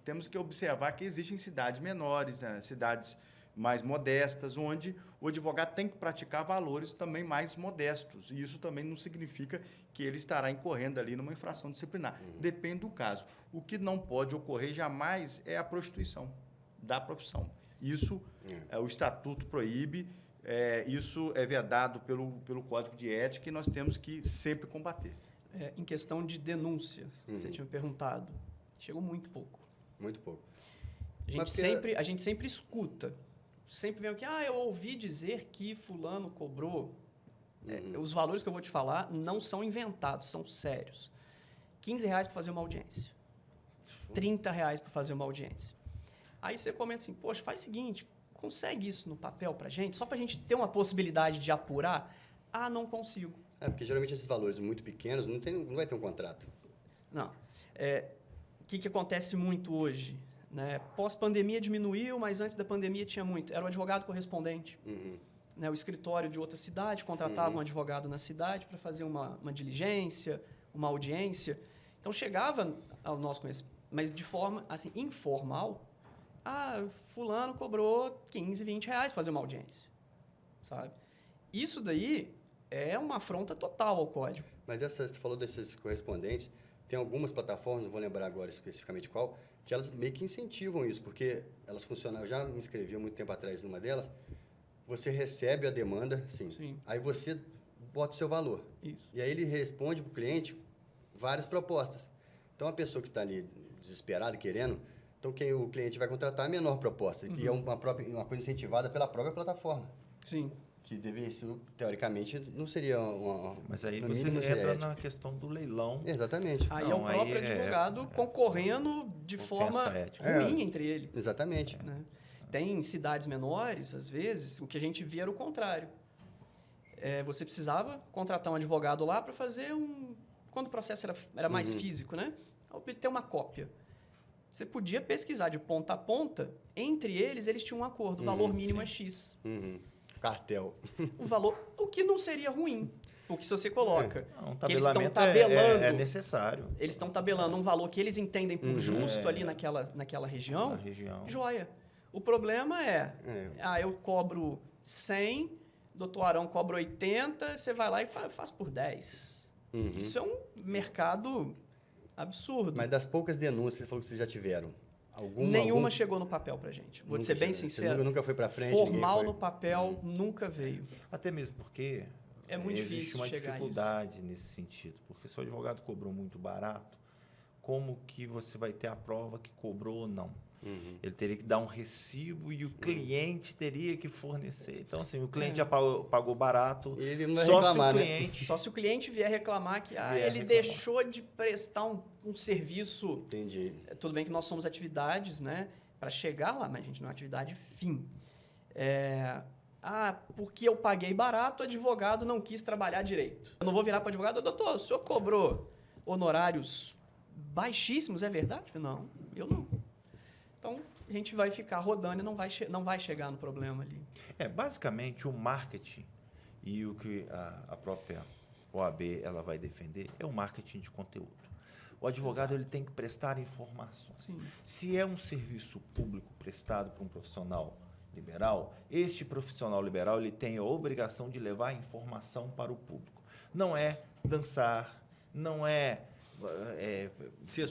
temos que observar que existem cidades menores, né? Cidades mais modestas, onde o advogado tem que praticar valores também mais modestos. E isso também não significa que ele estará incorrendo ali numa infração disciplinar. Depende do caso. O que não pode ocorrer jamais é a prostituição da profissão. Isso o Estatuto proíbe, isso é vedado pelo Código de Ética e nós temos que sempre combater. Em questão de denúncias, você tinha me perguntado, chegou muito pouco. Muito pouco. A gente sempre escuta, sempre vem aqui, eu ouvi dizer que fulano cobrou. Os valores que eu vou te falar não são inventados, são sérios. R$15 para fazer uma audiência. R$30 para fazer uma audiência. Aí você comenta assim, poxa, faz o seguinte, consegue isso no papel para a gente, só para a gente ter uma possibilidade de apurar? Não consigo. Porque geralmente esses valores muito pequenos não vai ter um contrato. Não. O que acontece muito hoje? Né? Pós-pandemia diminuiu, mas antes da pandemia tinha muito. Era o advogado correspondente. Né? O escritório de outra cidade contratava um advogado na cidade para fazer uma diligência, uma audiência. Então, chegava ao nosso conhecimento, mas de forma assim, informal. Fulano cobrou R$15, R$20 para fazer uma audiência. Sabe? Isso daí é uma afronta total ao código. Mas você falou desses correspondentes, tem algumas plataformas, não vou lembrar agora especificamente qual, que elas meio que incentivam isso, porque elas funcionam. Eu já me inscrevi há muito tempo atrás numa delas, você recebe a demanda, sim. Sim. Aí você bota o seu valor. Isso. E aí ele responde para o cliente várias propostas. Então, a pessoa que está ali desesperada, querendo, então quem o cliente vai contratar é a menor proposta. E é uma coisa incentivada pela própria plataforma. Sim. Que deveria, teoricamente, não seria uma... Mas aí no você mínimo, seria entra ético. na questão do leilão. Exatamente. Aí é Não, o aí próprio é- advogado concorrendo de ofensa forma ética. ruim entre ele. Exatamente. Né? Tem cidades menores, às vezes, o que a gente via era o contrário. Você precisava contratar um advogado lá para fazer quando o processo era mais físico, né? Obter uma cópia. Você podia pesquisar de ponta a ponta. Entre eles tinham um acordo. O valor mínimo é X. Cartel. O que não seria ruim. Porque se você coloca Um que eles estão tabelamento tabelando... é necessário. Eles estão tabelando um valor que eles entendem por justo ali naquela região. Na região. Joia. O problema eu cobro 100, doutor Arão cobra 80, você vai lá e faz por 10. Isso é um mercado absurdo. Mas das poucas denúncias que você falou que vocês já tiveram, Nenhuma chegou no papel pra gente. Vou te ser bem sincero. Nunca foi pra frente? Formal no papel nunca veio. Até mesmo porque É muito existe difícil uma chegar a dificuldade nesse sentido. Porque se o advogado cobrou muito barato, como que você vai ter a prova que cobrou ou não? Ele teria que dar um recibo e o cliente teria que fornecer. Então, assim, o cliente já pagou barato. Ele não vai só reclamar, se o né? cliente... Só se o cliente vier reclamar que ele reclamar. deixou de prestar um serviço. Entendi. Tudo bem que nós somos atividades, né? Para chegar lá, mas a gente não é atividade fim. Porque eu paguei barato, o advogado não quis trabalhar direito. Eu não vou virar para o advogado, doutor, o senhor cobrou honorários baixíssimos, é verdade? Não, eu não. Então, a gente vai ficar rodando e não vai chegar no problema ali. Basicamente, o marketing e o que a própria OAB ela vai defender é o marketing de conteúdo. O advogado ele tem que prestar informações. Sim. Se é um serviço público prestado por um profissional liberal, este profissional liberal ele tem a obrigação de levar informação para o público. Não é dançar, não é Se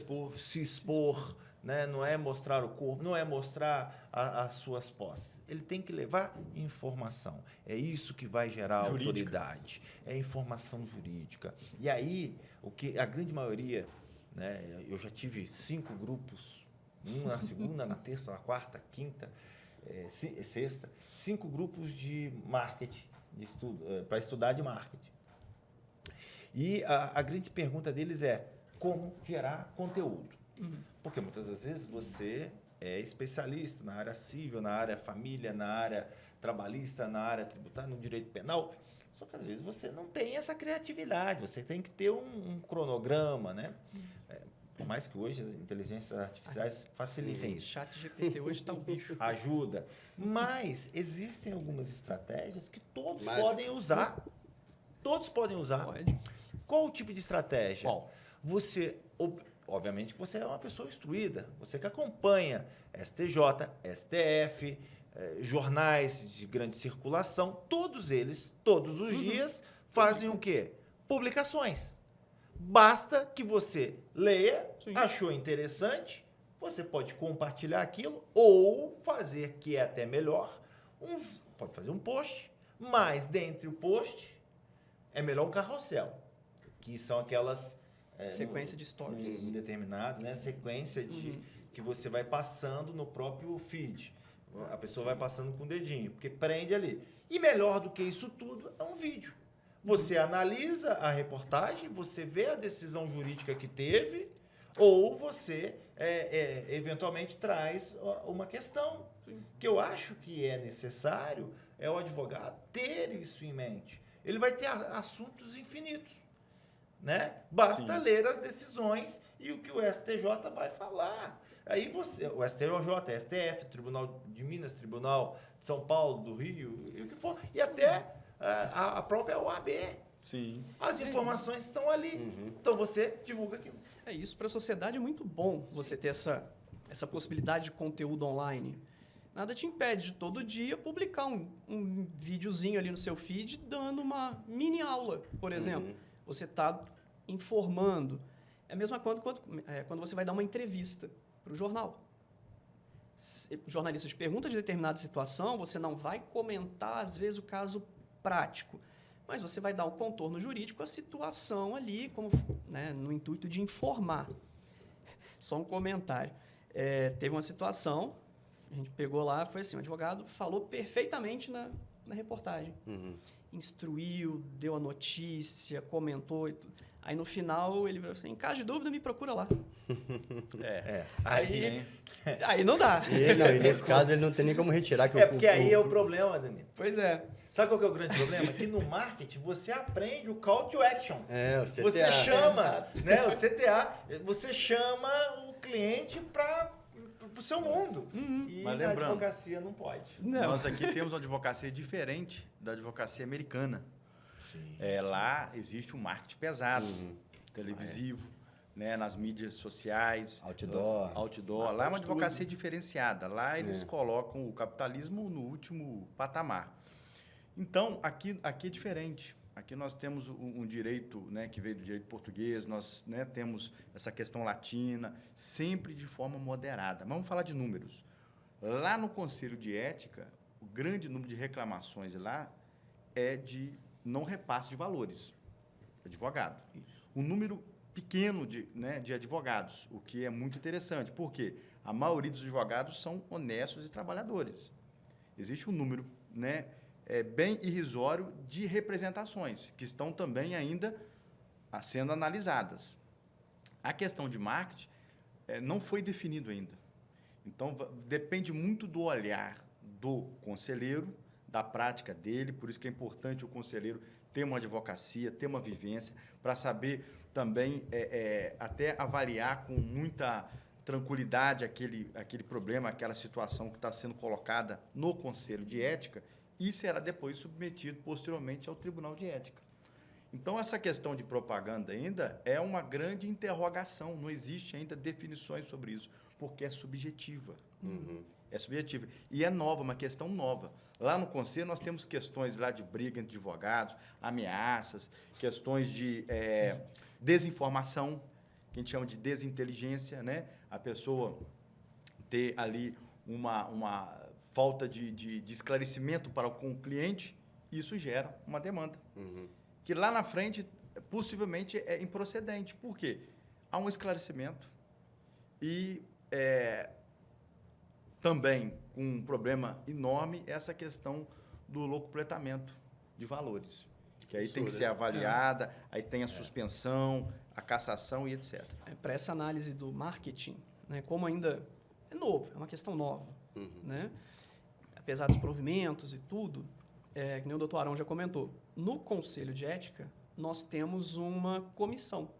expor, né? Não é mostrar o corpo, não é mostrar as suas posses. Ele tem que levar informação. É isso que vai gerar autoridade. É informação jurídica. E aí, o que a grande maioria, né? Eu já tive 5 grupos, um na segunda, na terça, na quarta, quinta, sexta, 5 grupos de marketing, de estudo, para estudar de marketing. E a grande pergunta deles é como gerar conteúdo. Porque muitas das vezes você é especialista na área civil, na área família, na área trabalhista, na área tributária, no direito penal. Só que às vezes você não tem essa criatividade, você tem que ter um cronograma, né? Por mais que hoje as inteligências artificiais facilitem isso. O chat GPT hoje está um bicho. Ajuda. Mas existem algumas estratégias que todos podem usar. Todos podem usar. Pode. Qual o tipo de estratégia? Qual? Você, obviamente que você é uma pessoa instruída, você que acompanha STJ, STF, jornais de grande circulação, todos eles, todos os dias, fazem o quê? Publicações. Basta que você leia, achou interessante, você pode compartilhar aquilo ou fazer, que é até melhor, pode fazer um post, mas dentre o post é melhor um carrossel, que são aquelas... sequência de stories. Um determinado, né? Sequência de que você vai passando no próprio feed. A pessoa vai passando com o dedinho, porque prende ali. E melhor do que isso tudo é um vídeo. Você analisa a reportagem, você vê a decisão jurídica que teve, ou você, eventualmente, traz uma questão. Que eu acho que é necessário é o advogado ter isso em mente. Ele vai ter assuntos infinitos. Né? Basta ler as decisões e o que o STJ vai falar. Aí o STJ, STF, Tribunal de Minas, Tribunal de São Paulo, do Rio, e o que for. E até a própria OAB. Sim. As informações estão ali. Então você divulga aquilo. Isso para a sociedade é muito bom você ter essa possibilidade de conteúdo online. Nada te impede de todo dia publicar um videozinho ali no seu feed dando uma mini aula, por exemplo. Você está informando. É a mesma coisa quando você vai dar uma entrevista para o jornal. jornalista te pergunta de determinada situação, você não vai comentar, às vezes, o caso prático, mas você vai dar um contorno jurídico à situação ali, como, né, no intuito de informar. Só um comentário. Teve uma situação, a gente pegou lá, foi assim, o advogado falou perfeitamente na reportagem. Instruiu, deu a notícia, comentou e tudo. Aí, no final, ele falou assim, em caso de dúvida, me procura lá. Aí não dá. E nesse caso, ele não tem nem como retirar. Porque aí é o problema, Danilo. Pois é. Sabe qual que é o grande problema? Que no marketing você aprende o call to action. O CTA. Você chama, né, o CTA, você chama o cliente para o seu mundo. E Mas na lembrando, advocacia não pode. Não. Nós aqui temos uma advocacia diferente da advocacia americana. Sim, Lá existe um marketing pesado, televisivo, né, nas mídias sociais. Outdoor. Lá é uma advocacia diferenciada. Lá eles colocam o capitalismo no último patamar. Então, aqui é diferente. Aqui nós temos um direito, né, que veio do direito português, nós, né, temos essa questão latina, sempre de forma moderada. Mas vamos falar de números. Lá no Conselho de Ética, o grande número de reclamações lá é de não repasse de valores, advogado. Um número pequeno de advogados, o que é muito interessante, porque a maioria dos advogados são honestos e trabalhadores. Existe um número, né, bem irrisório de representações, que estão também ainda sendo analisadas. A questão de marketing não foi definido ainda. Então, depende muito do olhar do conselheiro, da prática dele, por isso que é importante o conselheiro ter uma advocacia, ter uma vivência, para saber também até avaliar com muita tranquilidade aquele problema, aquela situação que está sendo colocada no Conselho de Ética e será depois submetido posteriormente ao Tribunal de Ética. Então, essa questão de propaganda ainda é uma grande interrogação, não existe ainda definições sobre isso, porque é subjetiva. É subjetiva. E é nova, uma questão nova. Lá no Conselho, nós temos questões lá de briga entre advogados, ameaças, questões de desinformação, que a gente chama de desinteligência, né? A pessoa ter ali uma falta de esclarecimento com o cliente, isso gera uma demanda. Que lá na frente, possivelmente, é improcedente. Por quê? Há um esclarecimento e também um problema enorme essa questão do locupletamento de valores, que aí tem que ser avaliada, aí tem a suspensão, a cassação e etc. Para essa análise do marketing, né, como ainda é novo, é uma questão nova, né? Apesar dos provimentos e tudo, que nem o doutor Arão já comentou, no Conselho de Ética, nós temos uma comissão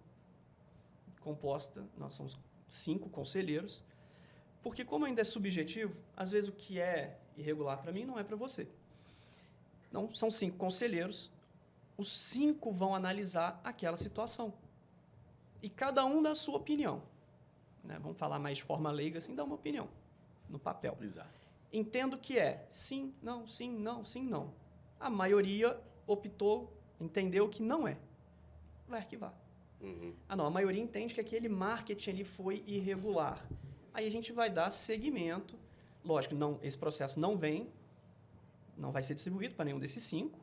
composta, nós somos 5 conselheiros, porque como ainda é subjetivo, às vezes o que é irregular para mim não é para você. Então, são 5 conselheiros, os 5 vão analisar aquela situação. E cada um dá a sua opinião. Né? Vamos falar mais de forma leiga, assim, dá uma opinião no papel. Exato. Entendo que sim, não, sim, não, sim, não. A maioria entendeu que não é. Vai arquivar. Não, a maioria entende que aquele marketing ali foi irregular. Aí a gente vai dar seguimento. Lógico, esse processo não vai ser distribuído para nenhum desses 5,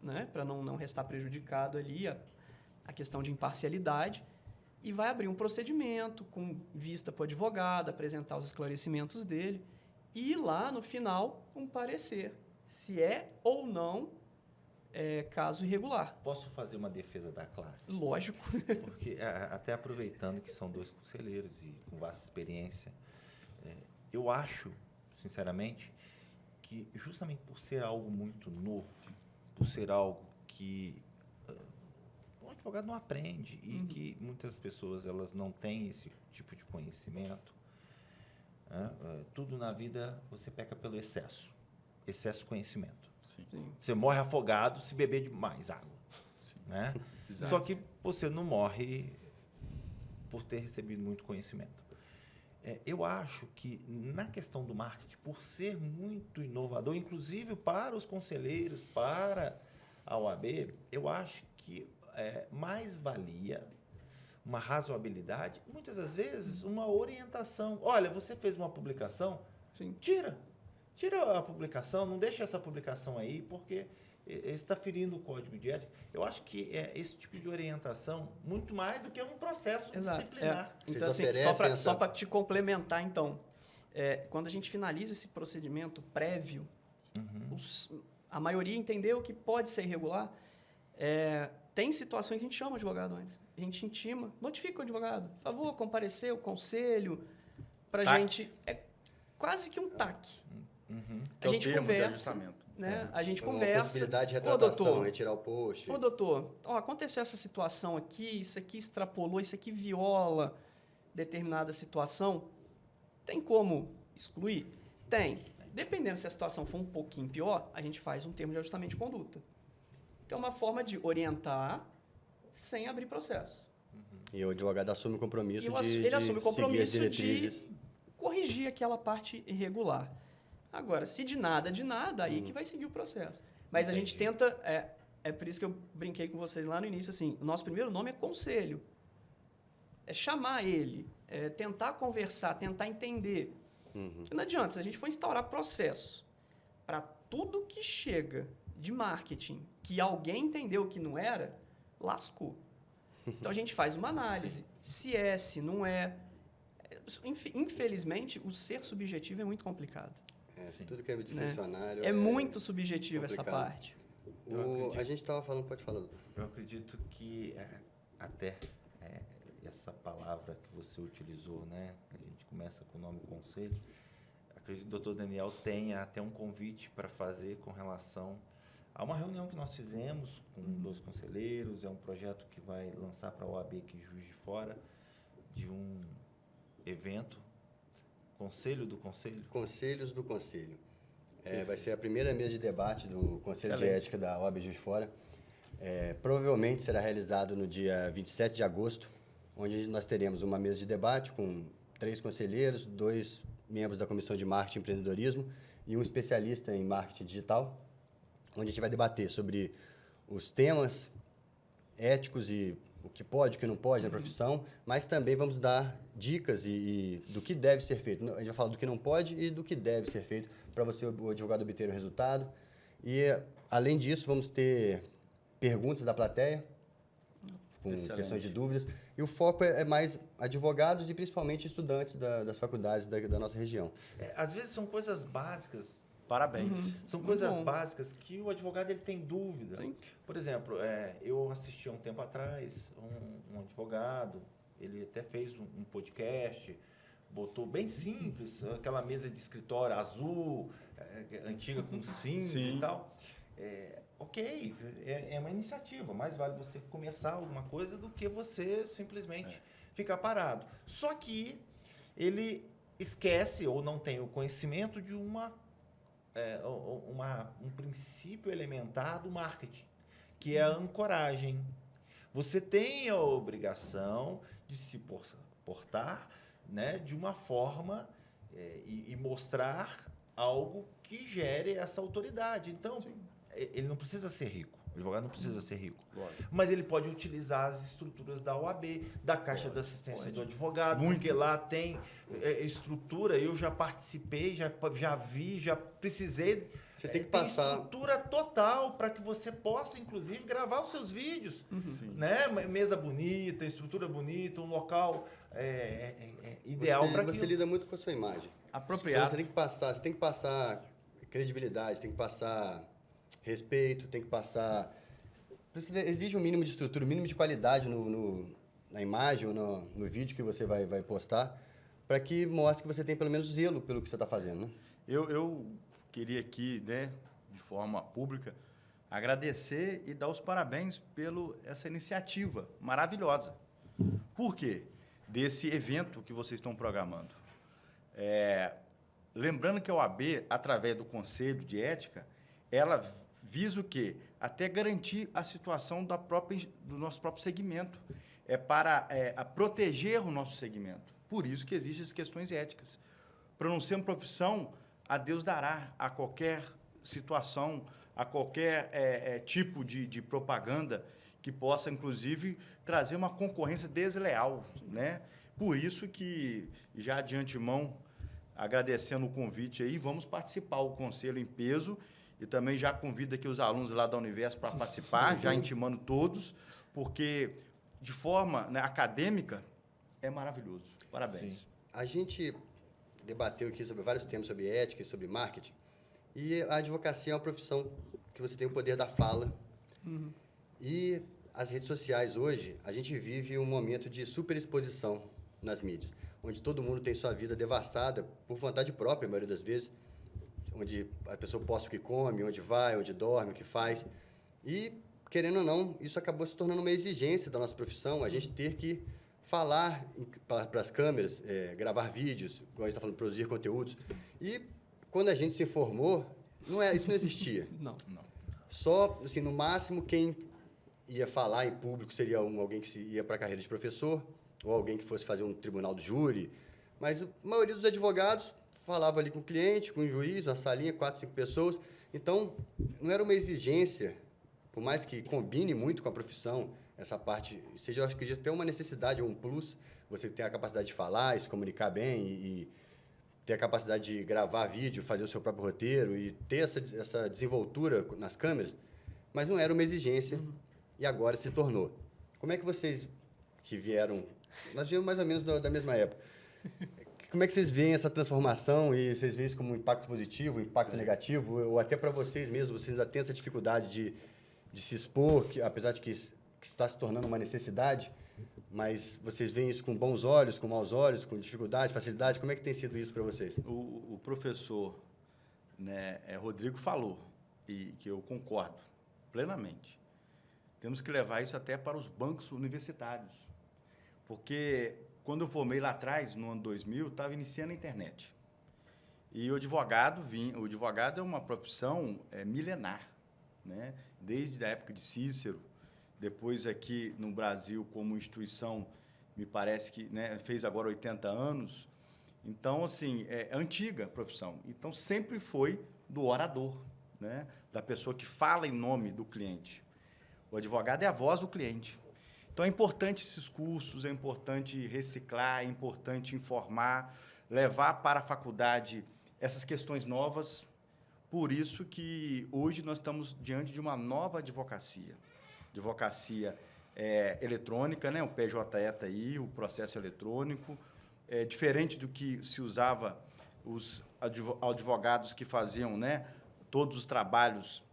né? Para não restar prejudicado ali a questão de imparcialidade. E vai abrir um procedimento com vista para o advogado, apresentar os esclarecimentos dele. E lá, no final, um parecer, se é ou não caso irregular. Posso fazer uma defesa da classe? Lógico. Porque, até aproveitando que são 2 conselheiros e com vasta experiência, eu acho, sinceramente, que justamente por ser algo muito novo, por ser algo que o advogado não aprende e que muitas pessoas elas não têm esse tipo de conhecimento, tudo na vida você peca pelo excesso de conhecimento. Sim. Você morre afogado se beber demais água. Né? Só que você não morre por ter recebido muito conhecimento. Eu acho que na questão do marketing, por ser muito inovador, inclusive para os conselheiros, para a OAB, eu acho que mais valia uma razoabilidade, muitas das vezes uma orientação. Olha, você fez uma publicação, Sim. Tira a publicação, não deixa essa publicação aí, porque está ferindo o código de ética. Eu acho que esse tipo de orientação, muito mais do que um processo disciplinar. Então, assim, só para te complementar, então, quando a gente finaliza esse procedimento prévio, a maioria entendeu que pode ser irregular. Tem situações que a gente chama o advogado antes. A gente intima, notifica o advogado. Por favor, comparecer o conselho para a gente... É quase que um TAC. Que a gente conversa, né? A gente conversa. Uma possibilidade de retratação, doutor, retirar o post. Ô, doutor, aconteceu essa situação aqui, isso aqui extrapolou, isso aqui viola determinada situação. Tem como excluir? Tem. Dependendo se a situação for um pouquinho pior, a gente faz um termo de ajustamento de conduta. Que é uma forma de orientar sem abrir processo. E o advogado assume o compromisso ele assume o compromisso seguir as diretrizes. de corrigir aquela parte irregular. Agora, se de nada, aí que vai seguir o processo. Mas a gente tenta... É por isso que eu brinquei com vocês lá no início, assim, o nosso primeiro nome é conselho. É chamar ele, tentar conversar, tentar entender. Não adianta, se a gente for instaurar processo para tudo que chega de marketing, que alguém entendeu que não era, lascou. Então, a gente faz uma análise. Se não é... Infelizmente, o ser subjetivo é muito complicado. Tudo que é discricionário. É muito subjetivo essa parte. A gente estava falando, pode falar, doutor. Eu acredito que até essa palavra que você utilizou, né? A gente começa com o nome conselho. Acredito que o doutor Daniel tenha até um convite para fazer com relação a uma reunião que nós fizemos com 2 conselheiros. É um projeto que vai lançar para a OAB aqui em Juiz de Fora, de um evento, Conselho do Conselho. Conselhos do Conselho. Vai ser a primeira mesa de debate do Conselho de Ética da OAB Juiz de Fora. Provavelmente será realizado no dia 27 de agosto, onde nós teremos uma mesa de debate com 3 conselheiros, 2 membros da Comissão de Marketing e Empreendedorismo e um especialista em marketing digital, onde a gente vai debater sobre os temas éticos e o que pode, o que não pode na profissão, mas também vamos dar dicas e do que deve ser feito. A gente vai falar do que não pode e do que deve ser feito para você, o advogado, obter o resultado. E, além disso, vamos ter perguntas da plateia, com questões de dúvidas. E o foco é mais advogados e, principalmente, estudantes das faculdades da nossa região. Às vezes são coisas básicas. Parabéns. São coisas básicas que o advogado ele tem dúvida. Sim. Por exemplo, eu assisti há um tempo atrás um advogado, ele até fez um podcast, botou bem simples, aquela mesa de escritório azul, antiga com cinza e tal. Ok, é uma iniciativa, mais vale você começar alguma coisa do que você simplesmente ficar parado. Só que ele esquece ou não tem o conhecimento de um princípio elementar do marketing, que é a ancoragem. Você tem a obrigação de se portar, né, de uma forma e mostrar algo que gere essa autoridade. Então, ele não precisa ser rico. O advogado não precisa ser rico. Lógico. Mas ele pode utilizar as estruturas da OAB, da Caixa de Assistência do Advogado, porque lá tem estrutura. Eu já participei, já vi, já precisei. Você tem que passar... estrutura total para que você possa, inclusive, gravar os seus vídeos. Né? Mesa bonita, estrutura bonita, um local ideal para aquilo. Você lida muito com a sua imagem. Apropriado. Então, você tem que passar credibilidade, tem que passar respeito, tem que passar... Exige um mínimo de estrutura, um mínimo de qualidade na imagem ou no vídeo que você vai postar, para que mostre que você tem pelo menos zelo pelo que você está fazendo, né? Eu queria aqui, né, de forma pública, agradecer e dar os parabéns pela essa iniciativa maravilhosa. Por quê? Desse evento que vocês estão programando. Lembrando que a OAB, através do Conselho de Ética, ela visa o quê? Até garantir a situação do nosso próprio segmento. Para proteger o nosso segmento. Por isso que existem as questões éticas. Para não ser uma profissão, a Deus dará a qualquer situação, a qualquer tipo de propaganda que possa, inclusive, trazer uma concorrência desleal, né? Por isso que, já de antemão, agradecendo o convite aí, vamos participar, o Conselho em peso, e também já convido aqui os alunos lá da Universo para participar, já intimando todos, porque de forma, né, acadêmica é maravilhoso. Parabéns. Sim. A gente debateu aqui sobre vários temas, sobre ética e sobre marketing, e a advocacia é uma profissão que você tem o poder da fala. E as redes sociais hoje, a gente vive um momento de superexposição nas mídias, onde todo mundo tem sua vida devassada por vontade própria, a maioria das vezes, onde a pessoa posta o que come, onde vai, onde dorme, o que faz. E, querendo ou não, isso acabou se tornando uma exigência da nossa profissão, a gente ter que falar para as câmeras, gravar vídeos, igual a gente está falando, produzir conteúdos. E, quando a gente se formou, isso não existia. Não. Só, assim, no máximo, quem ia falar em público seria alguém que ia para a carreira de professor, ou alguém que fosse fazer um tribunal do júri. Mas a maioria dos advogados falava ali com o cliente, com o juiz, uma salinha, 4, 5 pessoas. Então, não era uma exigência, por mais que combine muito com a profissão, essa parte, seja, eu acho que até uma necessidade ou um plus, você ter a capacidade de falar, se comunicar bem e ter a capacidade de gravar vídeo, fazer o seu próprio roteiro e ter essa desenvoltura nas câmeras, mas não era uma exigência e agora se tornou. Como é que vocês que vieram, nós viemos mais ou menos da mesma época, como é que vocês veem essa transformação e vocês veem isso como um impacto positivo, um impacto negativo, ou até para vocês mesmos, vocês ainda têm essa dificuldade de se expor, apesar de que está se tornando uma necessidade, mas vocês veem isso com bons olhos, com maus olhos, com dificuldade, facilidade? Como é que tem sido isso para vocês? O professor, né, Rodrigo falou, e que eu concordo plenamente. Temos que levar isso até para os bancos universitários, porque quando eu formei lá atrás, no ano 2000, estava iniciando a internet. E o advogado é uma profissão milenar, né? Desde a época de Cícero, depois aqui no Brasil como instituição, me parece que, né, fez agora 80 anos. Então, assim, é antiga a profissão. Então, sempre foi do orador, né? Da pessoa que fala em nome do cliente. O advogado é a voz do cliente. Então, é importante esses cursos, é importante reciclar, é importante informar, levar para a faculdade essas questões novas. Por isso que hoje nós estamos diante de uma nova advocacia. Advocacia eletrônica, né? O PJE está aí, o processo eletrônico. É diferente do que se usava os advogados que faziam, né, todos os trabalhos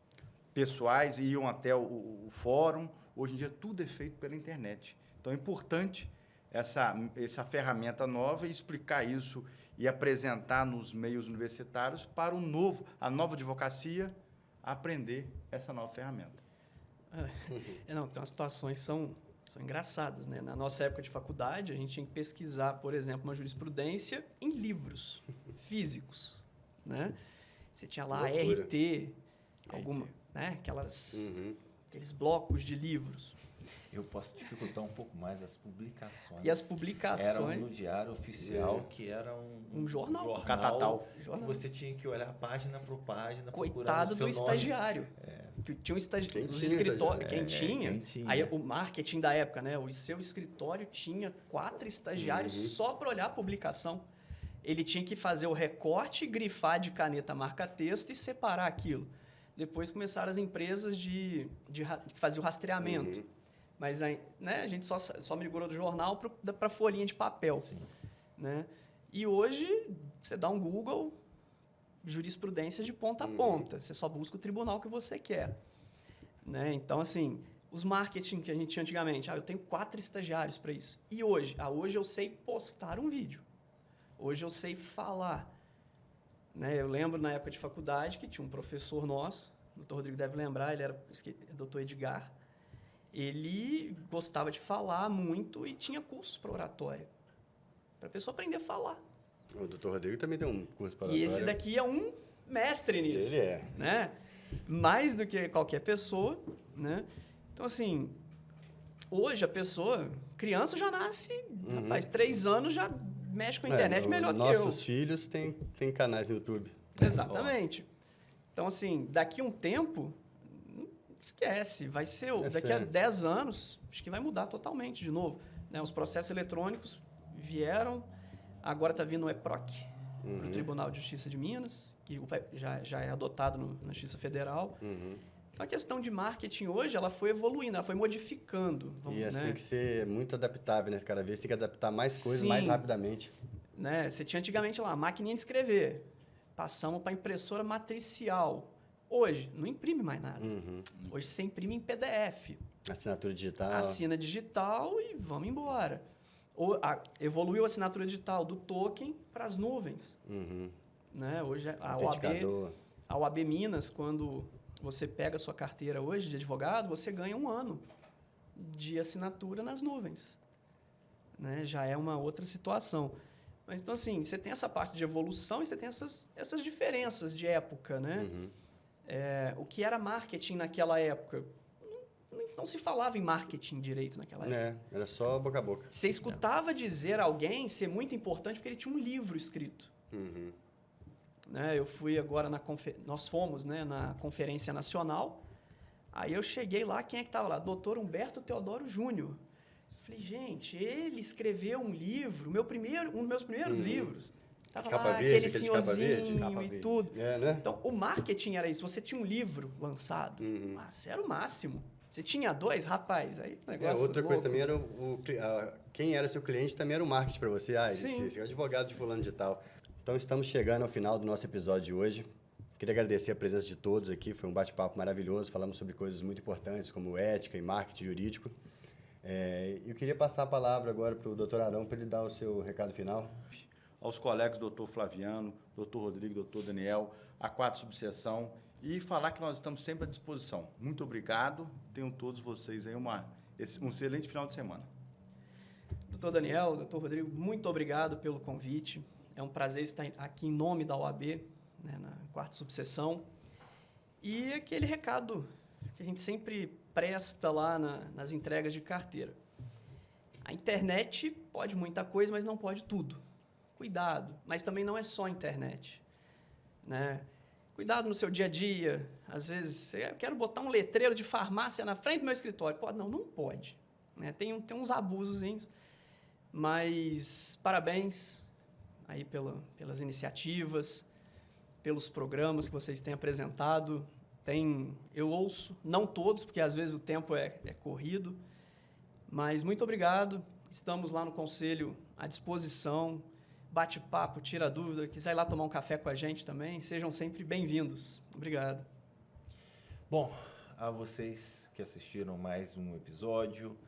pessoais e iam até o fórum. Hoje em dia, tudo é feito pela internet. Então, é importante essa ferramenta nova e explicar isso e apresentar nos meios universitários para a nova advocacia aprender essa nova ferramenta. Então, as situações são engraçadas, né? Na nossa época de faculdade, a gente tinha que pesquisar, por exemplo, uma jurisprudência em livros físicos, né? Você tinha lá a RT, né? Aqueles blocos de livros. Eu posso dificultar um pouco mais as publicações. E as publicações... Eram no Diário Oficial, que era um jornal. Catatal. E você tinha que olhar página por página, coitado do estagiário. Que tinha um estagiário. Os escritórios... Quem tinha. Aí o marketing da época, né? O seu escritório tinha 4 estagiários só para olhar a publicação. Ele tinha que fazer o recorte, grifar de caneta marca-texto e separar aquilo. Depois começaram as empresas que faziam o rastreamento. Mas né, a gente só migrou do jornal para a folhinha de papel. Né? E hoje, você dá um Google, jurisprudências de ponta a ponta. Você só busca o tribunal que você quer. Né? Então, assim, os marketing que a gente tinha antigamente, eu tenho 4 estagiários para isso. E hoje? Hoje eu sei postar um vídeo. Hoje eu sei falar. Né? Eu lembro, na época de faculdade, que tinha um professor nosso, o doutor Rodrigo deve lembrar, ele era doutor Edgar. Ele gostava de falar muito e tinha cursos para oratória, para a pessoa aprender a falar. O doutor Rodrigo também tem um curso para oratória. E esse daqui é um mestre nisso. Ele é. Né? Mais do que qualquer pessoa. Né? Então, assim, hoje a pessoa, criança já nasce, rapaz, 3 anos já mexe com a internet melhor do que eu. Nossos filhos têm canais no YouTube. Exatamente. Então, assim, daqui a um tempo... Esquece, vai ser... daqui a 10 anos, acho que vai mudar totalmente de novo. Né? Os processos eletrônicos vieram, agora está vindo o EPROC, para o Tribunal de Justiça de Minas, que já é adotado na Justiça Federal. Então, a questão de marketing hoje, ela foi evoluindo, ela foi modificando. E assim, tem que ser muito adaptável, né? Cada vez tem que adaptar mais coisas, Sim. mais rapidamente. Né? Você tinha antigamente lá, maquininha de escrever. Passamos para impressora matricial. Hoje, não imprime mais nada. Hoje, você imprime em PDF. Assinatura digital. Assina digital e vamos embora. Evoluiu a assinatura digital do token para as nuvens. Né? Hoje, a OAB Minas, quando você pega a sua carteira hoje de advogado, você ganha 1 ano de assinatura nas nuvens. Né? Já é uma outra situação. Mas, então, assim, você tem essa parte de evolução e você tem essas diferenças de época, né? O que era marketing naquela época? Não se falava em marketing direito naquela época. Era só boca a boca. Você escutava dizer alguém ser muito importante porque ele tinha um livro escrito. Né? Eu fui agora nós fomos, né, na Conferência Nacional. Aí eu cheguei lá, quem é que estava lá? Dr. Humberto Teodoro Júnior. Falei, gente, ele escreveu um livro, um dos meus primeiros livros. Tava capa lá, verde, aquele senhorzinho capa e verde. tudo. Né? Então, o marketing era isso. Você tinha um livro lançado, mas era o máximo. Você tinha 2, rapaz, aí o negócio outra coisa louco. também era quem era seu cliente também era o marketing para você. Sim. Esse é o advogado de fulano de tal. Então, estamos chegando ao final do nosso episódio de hoje. Queria agradecer a presença de todos aqui. Foi um bate-papo maravilhoso. Falamos sobre coisas muito importantes, como ética e marketing jurídico. Eu queria passar a palavra agora para o doutor Arão, para ele dar o seu recado final. Aos colegas doutor Flaviano, doutor Rodrigo, doutor Daniel, a 4 subseção, e falar que nós estamos sempre à disposição. Muito obrigado. Tenham todos vocês aí um excelente final de semana. Doutor Daniel, doutor Rodrigo, muito obrigado pelo convite. É um prazer estar aqui em nome da OAB, né, na 4ª subseção. E aquele recado que a gente sempre presta lá nas entregas de carteira. A internet pode muita coisa, mas não pode tudo. Cuidado, mas também não é só a internet. Né? Cuidado no seu dia a dia. Às vezes, eu quero botar um letreiro de farmácia na frente do meu escritório. Pode? Não pode. Né? Tem uns abusos, mas parabéns aí pelas iniciativas, pelos programas que vocês têm apresentado. Eu ouço, não todos, porque às vezes o tempo é corrido, mas muito obrigado. Estamos lá no Conselho à disposição. Bate-papo, tira dúvida, quiser ir lá tomar um café com a gente também, sejam sempre bem-vindos. Obrigado. Bom, a vocês que assistiram mais um episódio,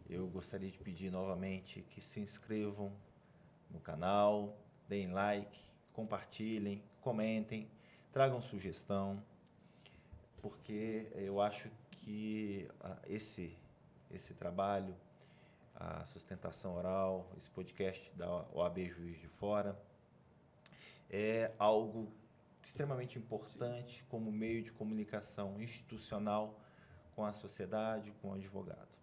eu gostaria de pedir novamente que se inscrevam no canal, deem like, compartilhem, comentem, tragam sugestão, porque eu acho que esse trabalho, a sustentação oral, esse podcast da OAB Juiz de Fora, é algo extremamente importante como meio de comunicação institucional com a sociedade, com o advogado.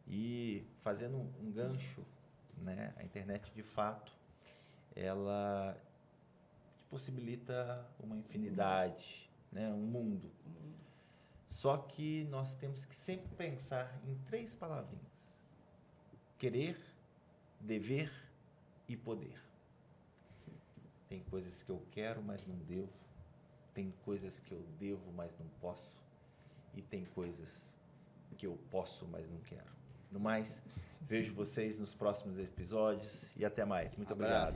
E fazendo um gancho, né, a internet, de fato, ela possibilita uma infinidade, né, um mundo. Só que nós temos que sempre pensar em 3 palavrinhas: querer, dever e poder. Tem coisas que eu quero, mas não devo. Tem coisas que eu devo, mas não posso. E tem coisas que eu posso, mas não quero. No mais, vejo vocês nos próximos episódios e até mais. Muito obrigado.